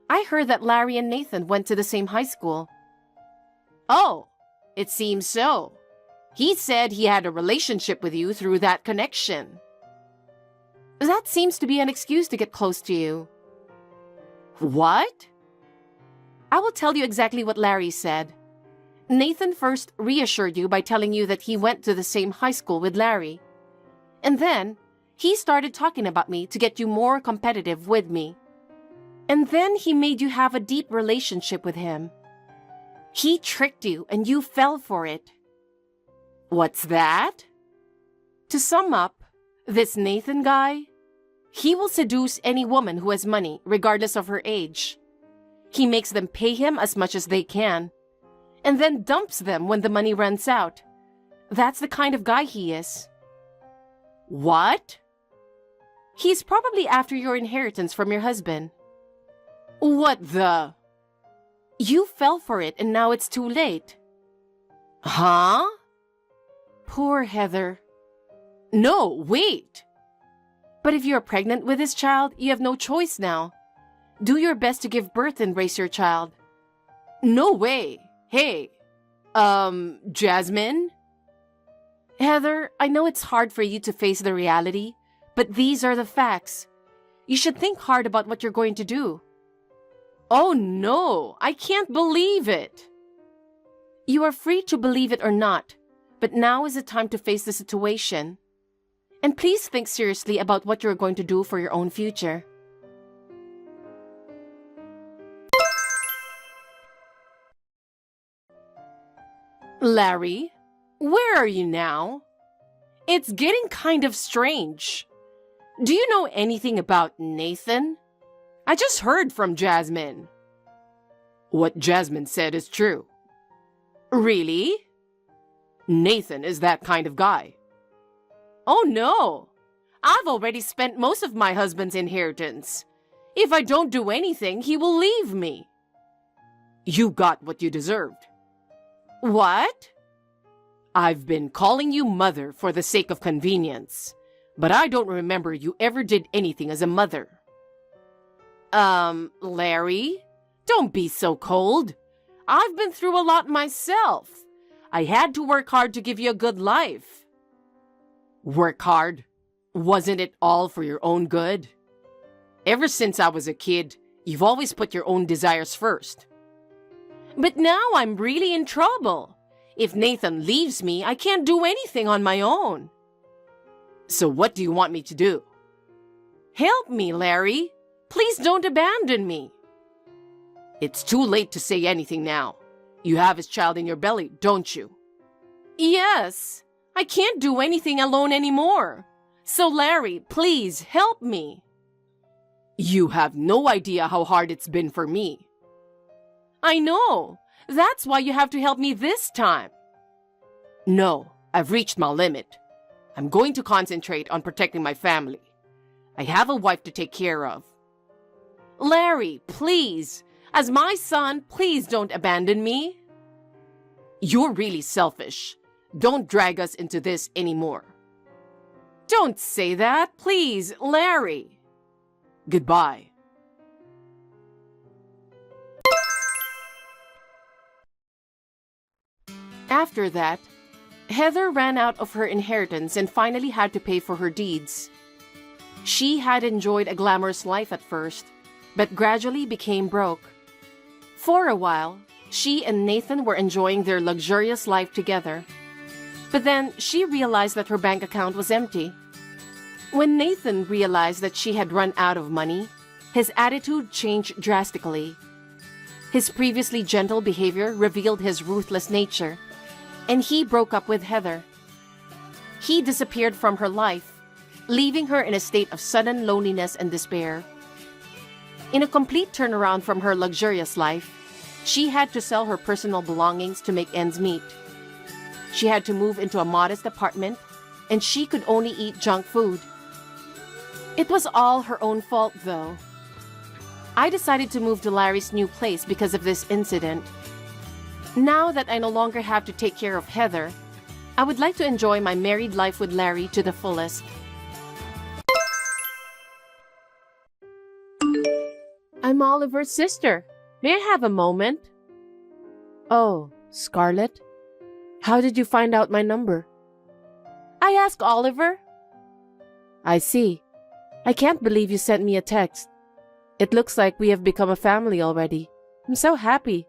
I heard that Larry and Nathan went to the same high school. Oh, it seems so. He said he had a relationship with you through that connection. That seems to be an excuse to get close to you. What? I will tell you exactly what Larry said. Nathan first reassured you by telling you that he went to the same high school with Larry. And then, he started talking about me to get you more competitive with me. And then he made you have a deep relationship with him. He tricked you and you fell for it. What's that? To sum up, this Nathan guy, he will seduce any woman who has money, regardless of her age. He makes them pay him as much as they can, and then dumps them when the money runs out. That's the kind of guy he is. What? He's probably after your inheritance from your husband. What the? You fell for it and now it's too late. Huh? Poor Heather. No, wait. But if you're pregnant with this child, you have no choice now. Do your best to give birth and raise your child. No way. Hey, Jasmine? Heather, I know it's hard for you to face the reality, but these are the facts. You should think hard about what you're going to do. Oh no, I can't believe it. You are free to believe it or not, but now is the time to face the situation. And please think seriously about what you're going to do for your own future. Larry, where are you now? It's getting kind of strange. Do you know anything about Nathan? I just heard from Jasmine. What Jasmine said is true. Really? Nathan is that kind of guy. Oh no! I've already spent most of my husband's inheritance. If I don't do anything, he will leave me. You got what you deserved. What? I've been calling you mother for the sake of convenience, but I don't remember you ever did anything as a mother. Larry, don't be so cold. I've been through a lot myself. I had to work hard to give you a good life. Work hard? Wasn't it all for your own good? Ever since I was a kid, you've always put your own desires first. But now I'm really in trouble. If Nathan leaves me, I can't do anything on my own. So what do you want me to do? Help me, Larry. Please don't abandon me. It's too late to say anything now. You have his child in your belly, don't you? Yes. I can't do anything alone anymore. So Larry, please help me. You have no idea how hard it's been for me. I know. That's why you have to help me this time. No, I've reached my limit. I'm going to concentrate on protecting my family. I have a wife to take care of. Larry, please. As my son, please don't abandon me. You're really selfish. Don't drag us into this anymore. Don't say that, please, Larry. Goodbye. After that, Heather ran out of her inheritance and finally had to pay for her deeds. She had enjoyed a glamorous life at first, but gradually became broke. For a while, she and Nathan were enjoying their luxurious life together. But then she realized that her bank account was empty. When Nathan realized that she had run out of money, his attitude changed drastically. His previously gentle behavior revealed his ruthless nature, and he broke up with Heather. He disappeared from her life, leaving her in a state of sudden loneliness and despair. In a complete turnaround from her luxurious life, she had to sell her personal belongings to make ends meet. She had to move into a modest apartment, and she could only eat junk food. It was all her own fault, though. I decided to move to Larry's new place because of this incident. Now that I no longer have to take care of Heather, I would like to enjoy my married life with Larry to the fullest. I'm Oliver's sister. May I have a moment? Oh, Scarlett? How did you find out my number? I asked Oliver. I see. I can't believe you sent me a text. It looks like we have become a family already. I'm so happy.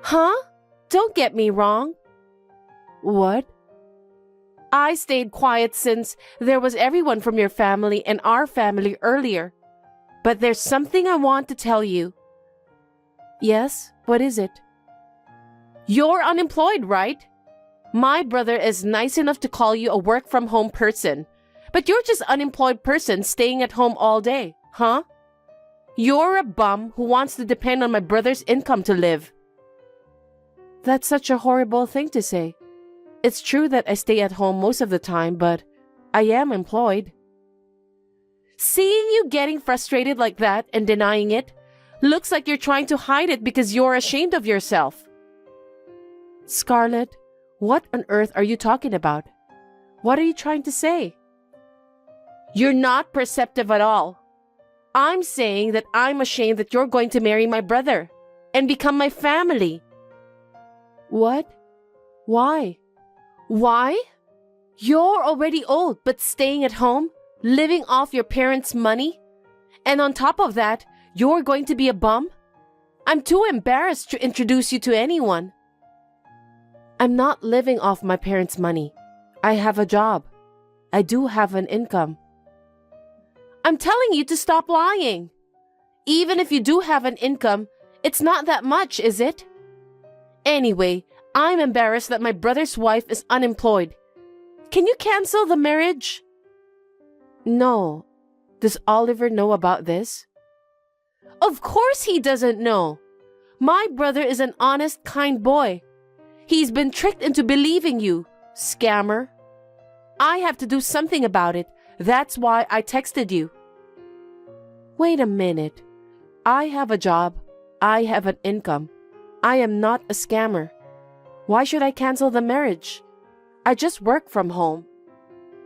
Huh? Don't get me wrong. What? I stayed quiet since there was everyone from your family and our family earlier. But there's something I want to tell you. Yes? What is it? You're unemployed, right? My brother is nice enough to call you a work-from-home person, but you're just an unemployed person staying at home all day, huh? You're a bum who wants to depend on my brother's income to live. That's such a horrible thing to say. It's true that I stay at home most of the time, but I am employed. Seeing you getting frustrated like that and denying it looks like you're trying to hide it because you're ashamed of yourself. Scarlett, what on earth are you talking about? What are you trying to say? You're not perceptive at all. I'm saying that I'm ashamed that you're going to marry my brother and become my family. What? Why? Why? You're already old but staying at home, living off your parents' money? And on top of that, you're going to be a bum? I'm too embarrassed to introduce you to anyone. I'm not living off my parents' money. I have a job. I do have an income. I'm telling you to stop lying. Even if you do have an income, it's not that much, is it? Anyway, I'm embarrassed that my brother's wife is unemployed. Can you cancel the marriage? No. Does Oliver know about this? Of course he doesn't know. My brother is an honest, kind boy. He's been tricked into believing you, scammer. I have to do something about it. That's why I texted you. Wait a minute. I have a job. I have an income. I am not a scammer. Why should I cancel the marriage? I just work from home.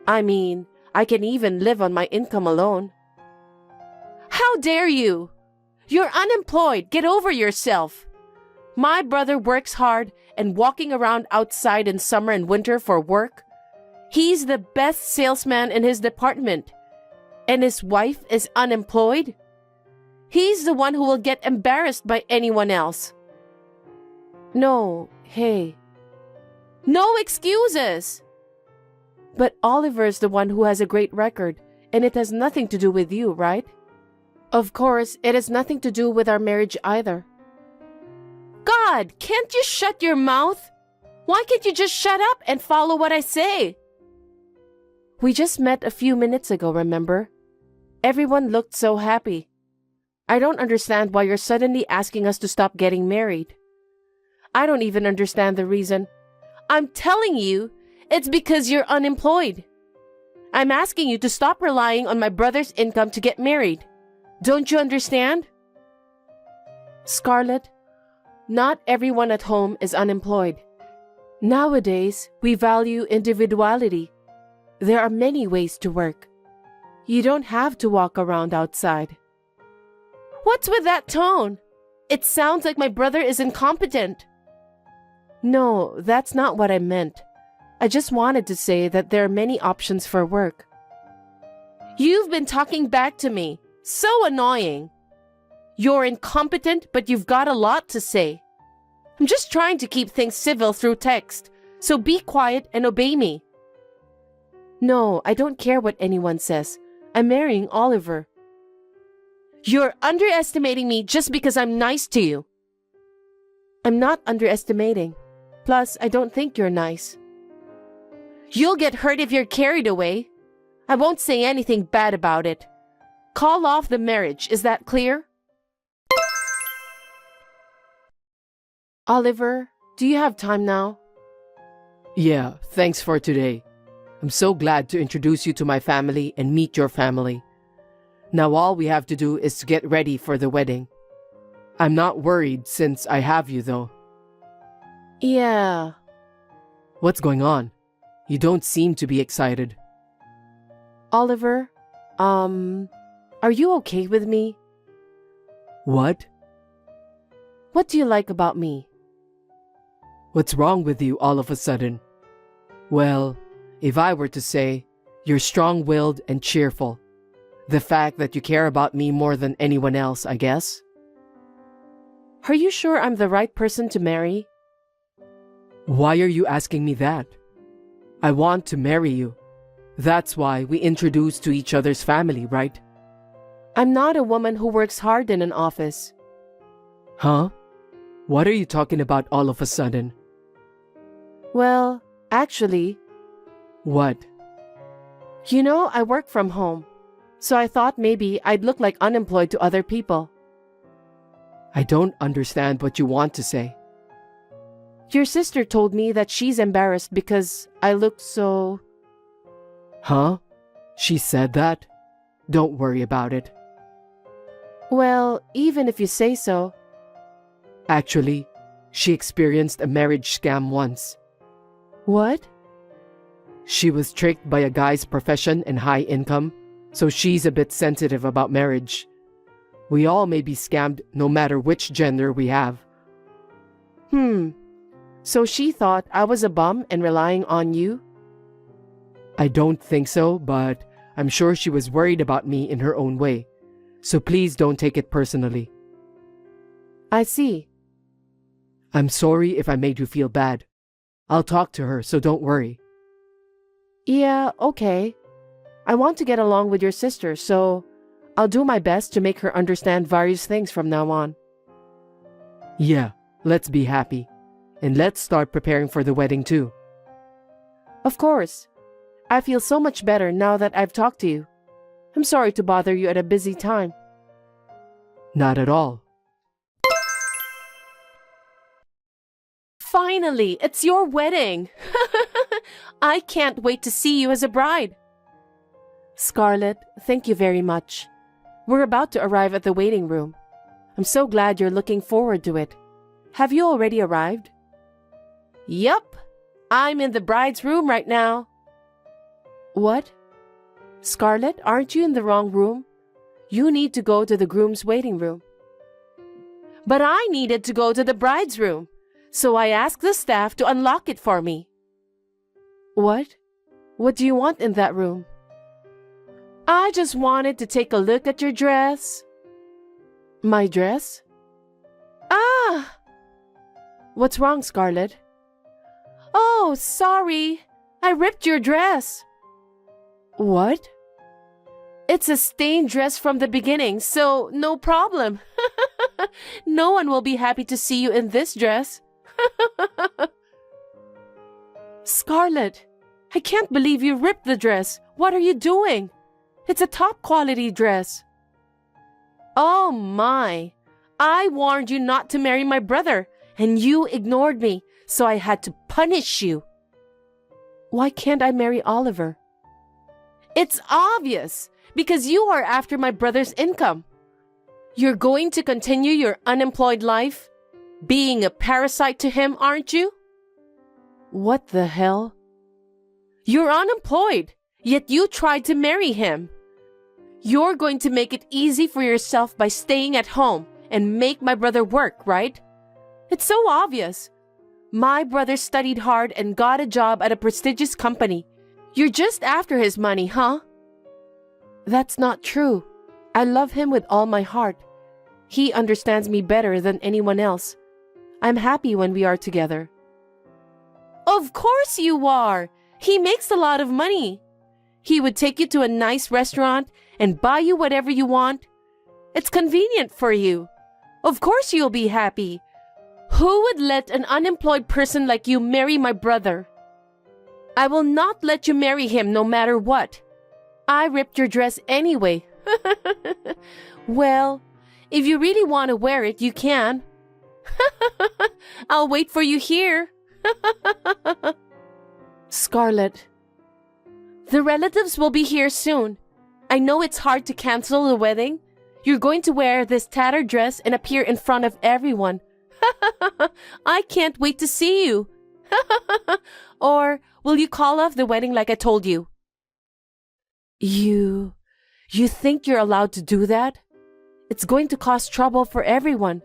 I mean, I can even live on my income alone. How dare you? You're unemployed. Get over yourself. My brother works hard and walking around outside in summer and winter for work. He's the best salesman in his department. And his wife is unemployed? He's the one who will get embarrassed by anyone else. No, hey. No excuses! But Oliver's the one who has a great record, and it has nothing to do with you, right? Of course, it has nothing to do with our marriage either. God, can't you shut your mouth? Why can't you just shut up and follow what I say? We just met a few minutes ago, remember? Everyone looked so happy. I don't understand why you're suddenly asking us to stop getting married. I don't even understand the reason. I'm telling you, it's because you're unemployed. I'm asking you to stop relying on my brother's income to get married. Don't you understand? Scarlett, not everyone at home is unemployed. Nowadays, we value individuality. There are many ways to work. You don't have to walk around outside. What's with that tone? It sounds like my brother is incompetent. No, that's not what I meant. I just wanted to say that there are many options for work. You've been talking back to me. So annoying. You're incompetent, but you've got a lot to say. I'm just trying to keep things civil through text, so be quiet and obey me. No, I don't care what anyone says. I'm marrying Oliver. You're underestimating me just because I'm nice to you. I'm not underestimating. Plus, I don't think you're nice. You'll get hurt if you're carried away. I won't say anything bad about it. Call off the marriage, is that clear? Oliver, do you have time now? Yeah, thanks for today. I'm so glad to introduce you to my family and meet your family. Now all we have to do is to get ready for the wedding. I'm not worried since I have you though. Yeah. What's going on? You don't seem to be excited. Oliver, are you okay with me? What? What do you like about me? What's wrong with you all of a sudden? Well, if I were to say, you're strong-willed and cheerful. The fact that you care about me more than anyone else, I guess. Are you sure I'm the right person to marry? Why are you asking me that? I want to marry you. That's why we introduced to each other's family, right? I'm not a woman who works hard in an office. Huh? What are you talking about all of a sudden? Well, actually... What? You know, I work from home. So I thought maybe I'd look like unemployed to other people. I don't understand what you want to say. Your sister told me that she's embarrassed because I looked so... Huh? She said that? Don't worry about it. Well, even if you say so. Actually, she experienced a marriage scam once. What? She was tricked by a guy's profession and high income, so she's a bit sensitive about marriage. We all may be scammed no matter which gender we have. So she thought I was a bum and relying on you? I don't think so, but I'm sure she was worried about me in her own way. So please don't take it personally. I see. I'm sorry if I made you feel bad. I'll talk to her, so don't worry. Yeah, okay. I want to get along with your sister, so I'll do my best to make her understand various things from now on. Yeah, let's be happy. And let's start preparing for the wedding too. Of course. I feel so much better now that I've talked to you. I'm sorry to bother you at a busy time. Not at all. Finally, it's your wedding. I can't wait to see you as a bride. Scarlett, thank you very much. We're about to arrive at the waiting room. I'm so glad you're looking forward to it. Have you already arrived? Yup. I'm in the bride's room right now. What? Scarlett, aren't you in the wrong room? You need to go to the groom's waiting room. But I needed to go to the bride's room, so I asked the staff to unlock it for me. What? What do you want in that room? I just wanted to take a look at your dress. My dress? Ah! What's wrong, Scarlett? Oh, sorry. I ripped your dress. What? It's a stained dress from the beginning, so no problem. No one will be happy to see you in this dress. Scarlett, I can't believe you ripped the dress. What are you doing? It's a top quality dress. Oh my. I warned you not to marry my brother, and you ignored me, so I had to punish you. Why can't I marry Oliver? It's obvious, because you are after my brother's income. You're going to continue your unemployed life, being a parasite to him, aren't you? What the hell? You're unemployed, yet you tried to marry him. You're going to make it easy for yourself by staying at home and make my brother work, right? It's so obvious. My brother studied hard and got a job at a prestigious company. You're just after his money, huh? That's not true. I love him with all my heart. He understands me better than anyone else. I'm happy when we are together. Of course you are. He makes a lot of money. He would take you to a nice restaurant and buy you whatever you want. It's convenient for you. Of course you'll be happy. Who would let an unemployed person like you marry my brother? I will not let you marry him no matter what. I ripped your dress anyway. Well, if you really want to wear it, you can. I'll wait for you here. Scarlett, the relatives will be here soon. I know it's hard to cancel the wedding. You're going to wear this tattered dress and appear in front of everyone. I can't wait to see you. Or will you call off the wedding like I told you? You think you're allowed to do that? It's going to cause trouble for everyone.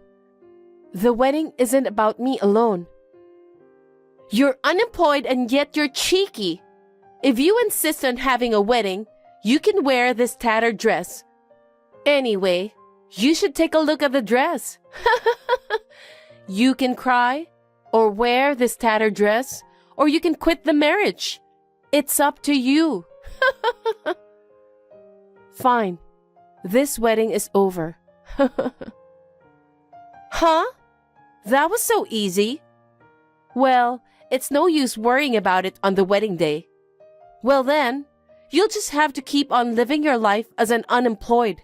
The wedding isn't about me alone. You're unemployed and yet you're cheeky. If you insist on having a wedding, you can wear this tattered dress. Anyway, you should take a look at the dress. You can cry, or wear this tattered dress, or you can quit the marriage. It's up to you. Fine. This wedding is over. Huh? That was so easy. Well, it's no use worrying about it on the wedding day. Well then, you'll just have to keep on living your life as an unemployed.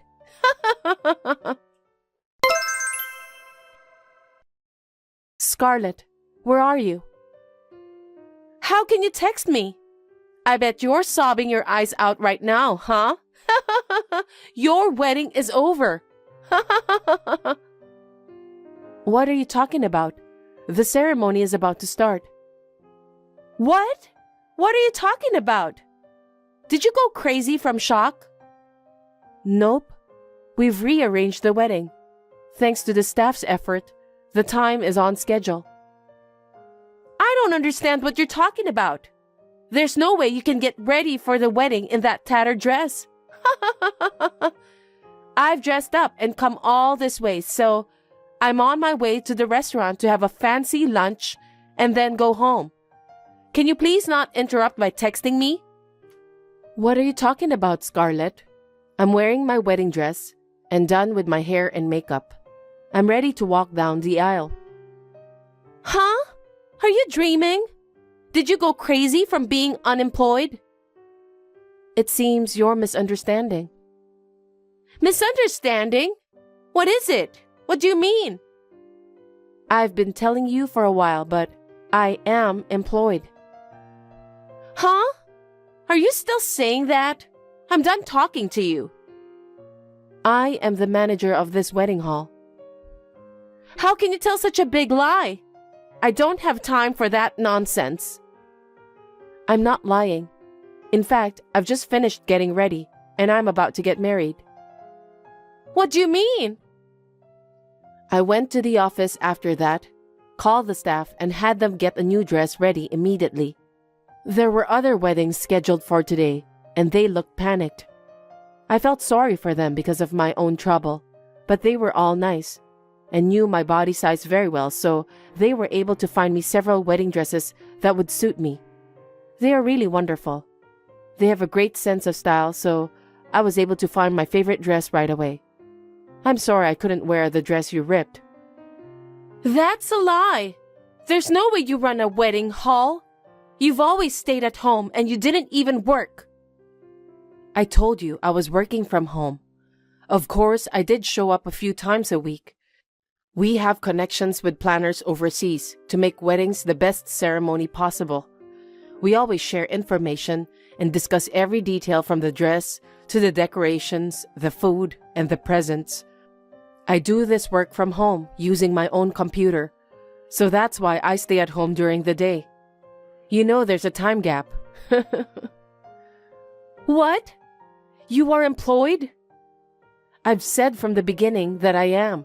Scarlett, where are you? How can you text me? I bet you're sobbing your eyes out right now, huh? Your wedding is over. What are you talking about? The ceremony is about to start. What? What are you talking about? Did you go crazy from shock? Nope. We've rearranged the wedding. Thanks to the staff's effort, the time is on schedule. I don't understand what you're talking about. There's no way you can get ready for the wedding in that tattered dress. I've dressed up and come all this way, so I'm on my way to the restaurant to have a fancy lunch and then go home. Can you please not interrupt by texting me? What are you talking about, Scarlett? I'm wearing my wedding dress and done with my hair and makeup. I'm ready to walk down the aisle. Huh? Are you dreaming? Did you go crazy from being unemployed? It seems you're misunderstanding. Misunderstanding? What is it? What do you mean? I've been telling you for a while, but I am employed. Huh? Are you still saying that? I'm done talking to you. I am the manager of this wedding hall. How can you tell such a big lie? I don't have time for that nonsense. I'm not lying. In fact, I've just finished getting ready, and I'm about to get married. What do you mean? I went to the office after that, called the staff, and had them get a new dress ready immediately. There were other weddings scheduled for today, and they looked panicked. I felt sorry for them because of my own trouble, but they were all nice and knew my body size very well, so they were able to find me several wedding dresses that would suit me. They are really wonderful. They have a great sense of style, so I was able to find my favorite dress right away. I'm sorry I couldn't wear the dress you ripped. That's a lie. There's no way you run a wedding hall. You've always stayed at home and you didn't even work. I told you I was working from home. Of course, I did show up a few times a week. We have connections with planners overseas to make weddings the best ceremony possible. We always share information and discuss every detail from the dress to the decorations, the food, and the presents. I do this work from home using my own computer, so that's why I stay at home during the day. You know there's a time gap. What? You are employed? I've said from the beginning that I am.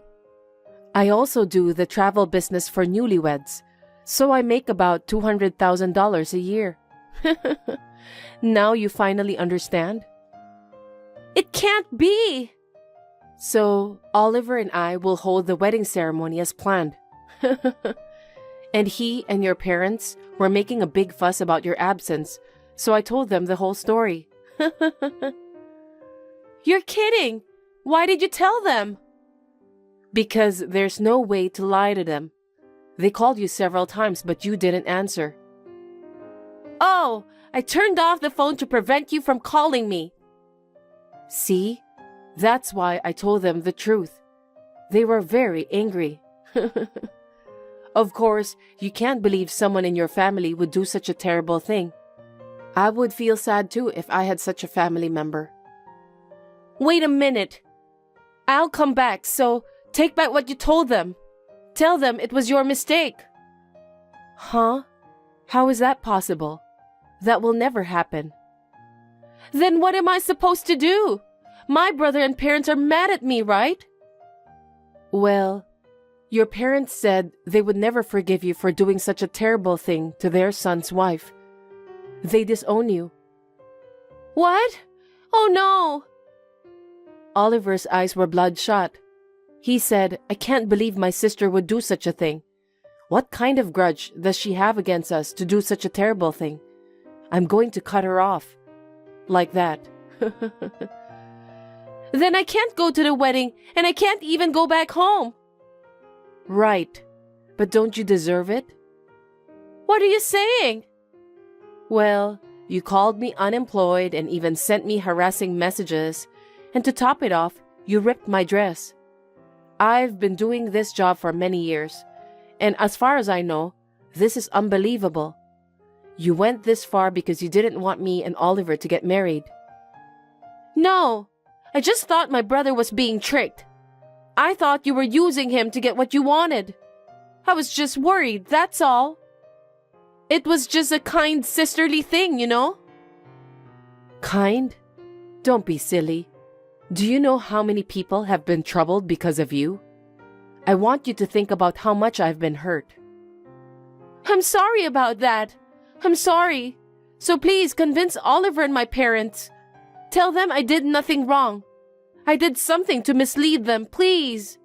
I also do the travel business for newlyweds, so I make about $200,000 a year. Now you finally understand? It can't be. So Oliver and I will hold the wedding ceremony as planned. And he and your parents were making a big fuss about your absence, so I told them the whole story. You're kidding. Why did you tell them? Because there's no way to lie to them. They called you several times, but you didn't answer. Oh, I turned off the phone to prevent you from calling me. See? That's why I told them the truth. They were very angry. Of course, you can't believe someone in your family would do such a terrible thing. I would feel sad too if I had such a family member. Wait a minute. I'll come back, so take back what you told them. Tell them it was your mistake. Huh? How is that possible? That will never happen. Then what am I supposed to do? My brother and parents are mad at me, right? Well, your parents said they would never forgive you for doing such a terrible thing to their son's wife. They disown you. What? Oh no! Oliver's eyes were bloodshot. He said, I can't believe my sister would do such a thing. What kind of grudge does she have against us to do such a terrible thing? I'm going to cut her off. Like that. Then I can't go to the wedding, and I can't even go back home. Right. But don't you deserve it? What are you saying? Well, you called me unemployed and even sent me harassing messages. And to top it off, you ripped my dress. I've been doing this job for many years, and as far as I know, this is unbelievable. You went this far because you didn't want me and Oliver to get married. No, I just thought my brother was being tricked. I thought you were using him to get what you wanted. I was just worried, that's all. It was just a kind sisterly thing, you know? Kind? Don't be silly. Do you know how many people have been troubled because of you? I want you to think about how much I've been hurt. I'm sorry about that. I'm sorry. So please convince Oliver and my parents. Tell them I did nothing wrong. I did something to mislead them, please.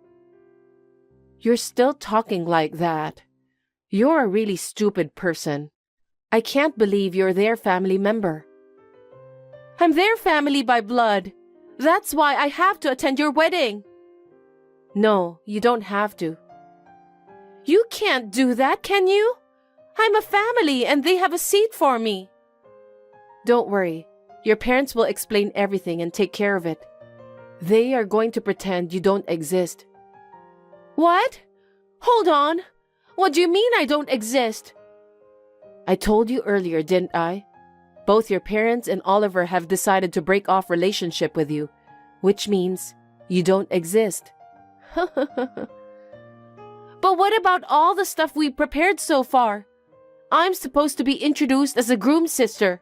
You're still talking like that. You're a really stupid person. I can't believe you're their family member. I'm their family by blood. That's why I have to attend your wedding. No, you don't have to. You can't do that, can you? I'm a family and they have a seat for me. Don't worry. Your parents will explain everything and take care of it. They are going to pretend you don't exist. What? Hold on. What do you mean I don't exist? I told you earlier, didn't I? Both your parents and Oliver have decided to break off relationship with you, which means you don't exist. But what about all the stuff we prepared so far? I'm supposed to be introduced as a groom's sister.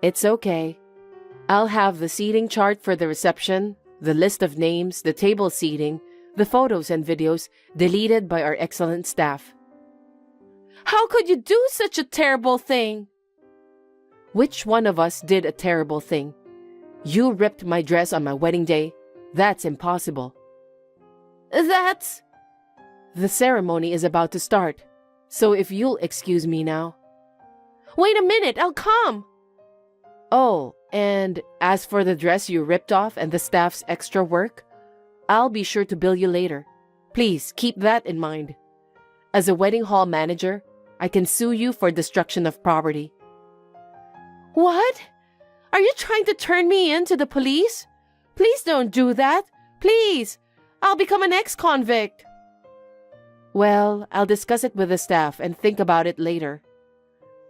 It's okay. I'll have the seating chart for the reception, the list of names, the table seating, the photos and videos deleted by our excellent staff. How could you do such a terrible thing? Which one of us did a terrible thing? You ripped my dress on my wedding day. That's impossible. That's... The ceremony is about to start, so if you'll excuse me now. Wait a minute, I'll come! Oh, and as for the dress you ripped off and the staff's extra work, I'll be sure to bill you later. Please keep that in mind. As a wedding hall manager, I can sue you for destruction of property. What? Are you trying to turn me in to the police? Please don't do that. Please. I'll become an ex-convict. Well, I'll discuss it with the staff and think about it later.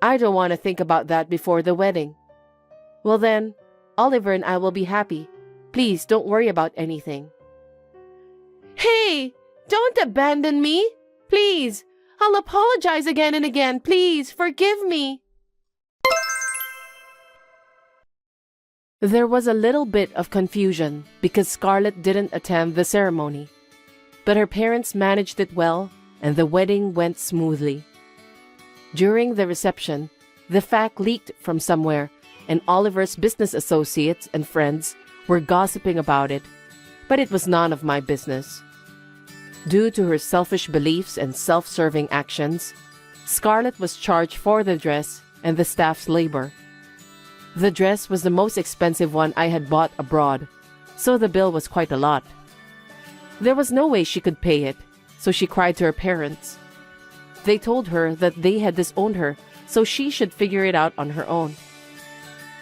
I don't want to think about that before the wedding. Well then, Oliver and I will be happy. Please don't worry about anything. Hey, don't abandon me. Please, I'll apologize again and again. Please, forgive me. There was a little bit of confusion because Scarlett didn't attend the ceremony. But her parents managed it well, and the wedding went smoothly. During the reception, the fact leaked from somewhere, and Oliver's business associates and friends were gossiping about it, but it was none of my business. Due to her selfish beliefs and self-serving actions, Scarlett was charged for the dress and the staff's labor. The dress was the most expensive one I had bought abroad, so the bill was quite a lot. There was no way she could pay it, so she cried to her parents. They told her that they had disowned her, so she should figure it out on her own.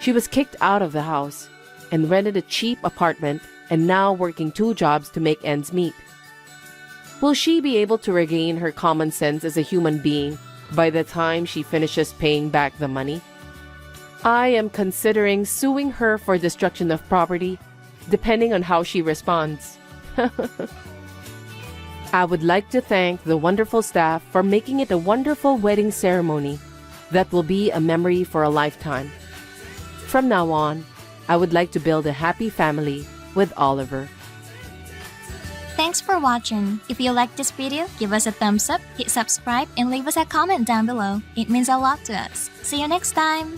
She was kicked out of the house and rented a cheap apartment and now working 2 jobs to make ends meet. Will she be able to regain her common sense as a human being by the time she finishes paying back the money? I am considering suing her for destruction of property, depending on how she responds. I would like to thank the wonderful staff for making it a wonderful wedding ceremony that will be a memory for a lifetime. From now on, I would like to build a happy family with Oliver. Thanks for watching. If you like this video, give us a thumbs up, hit subscribe, and leave us a comment down below. It means a lot to us. See you next time!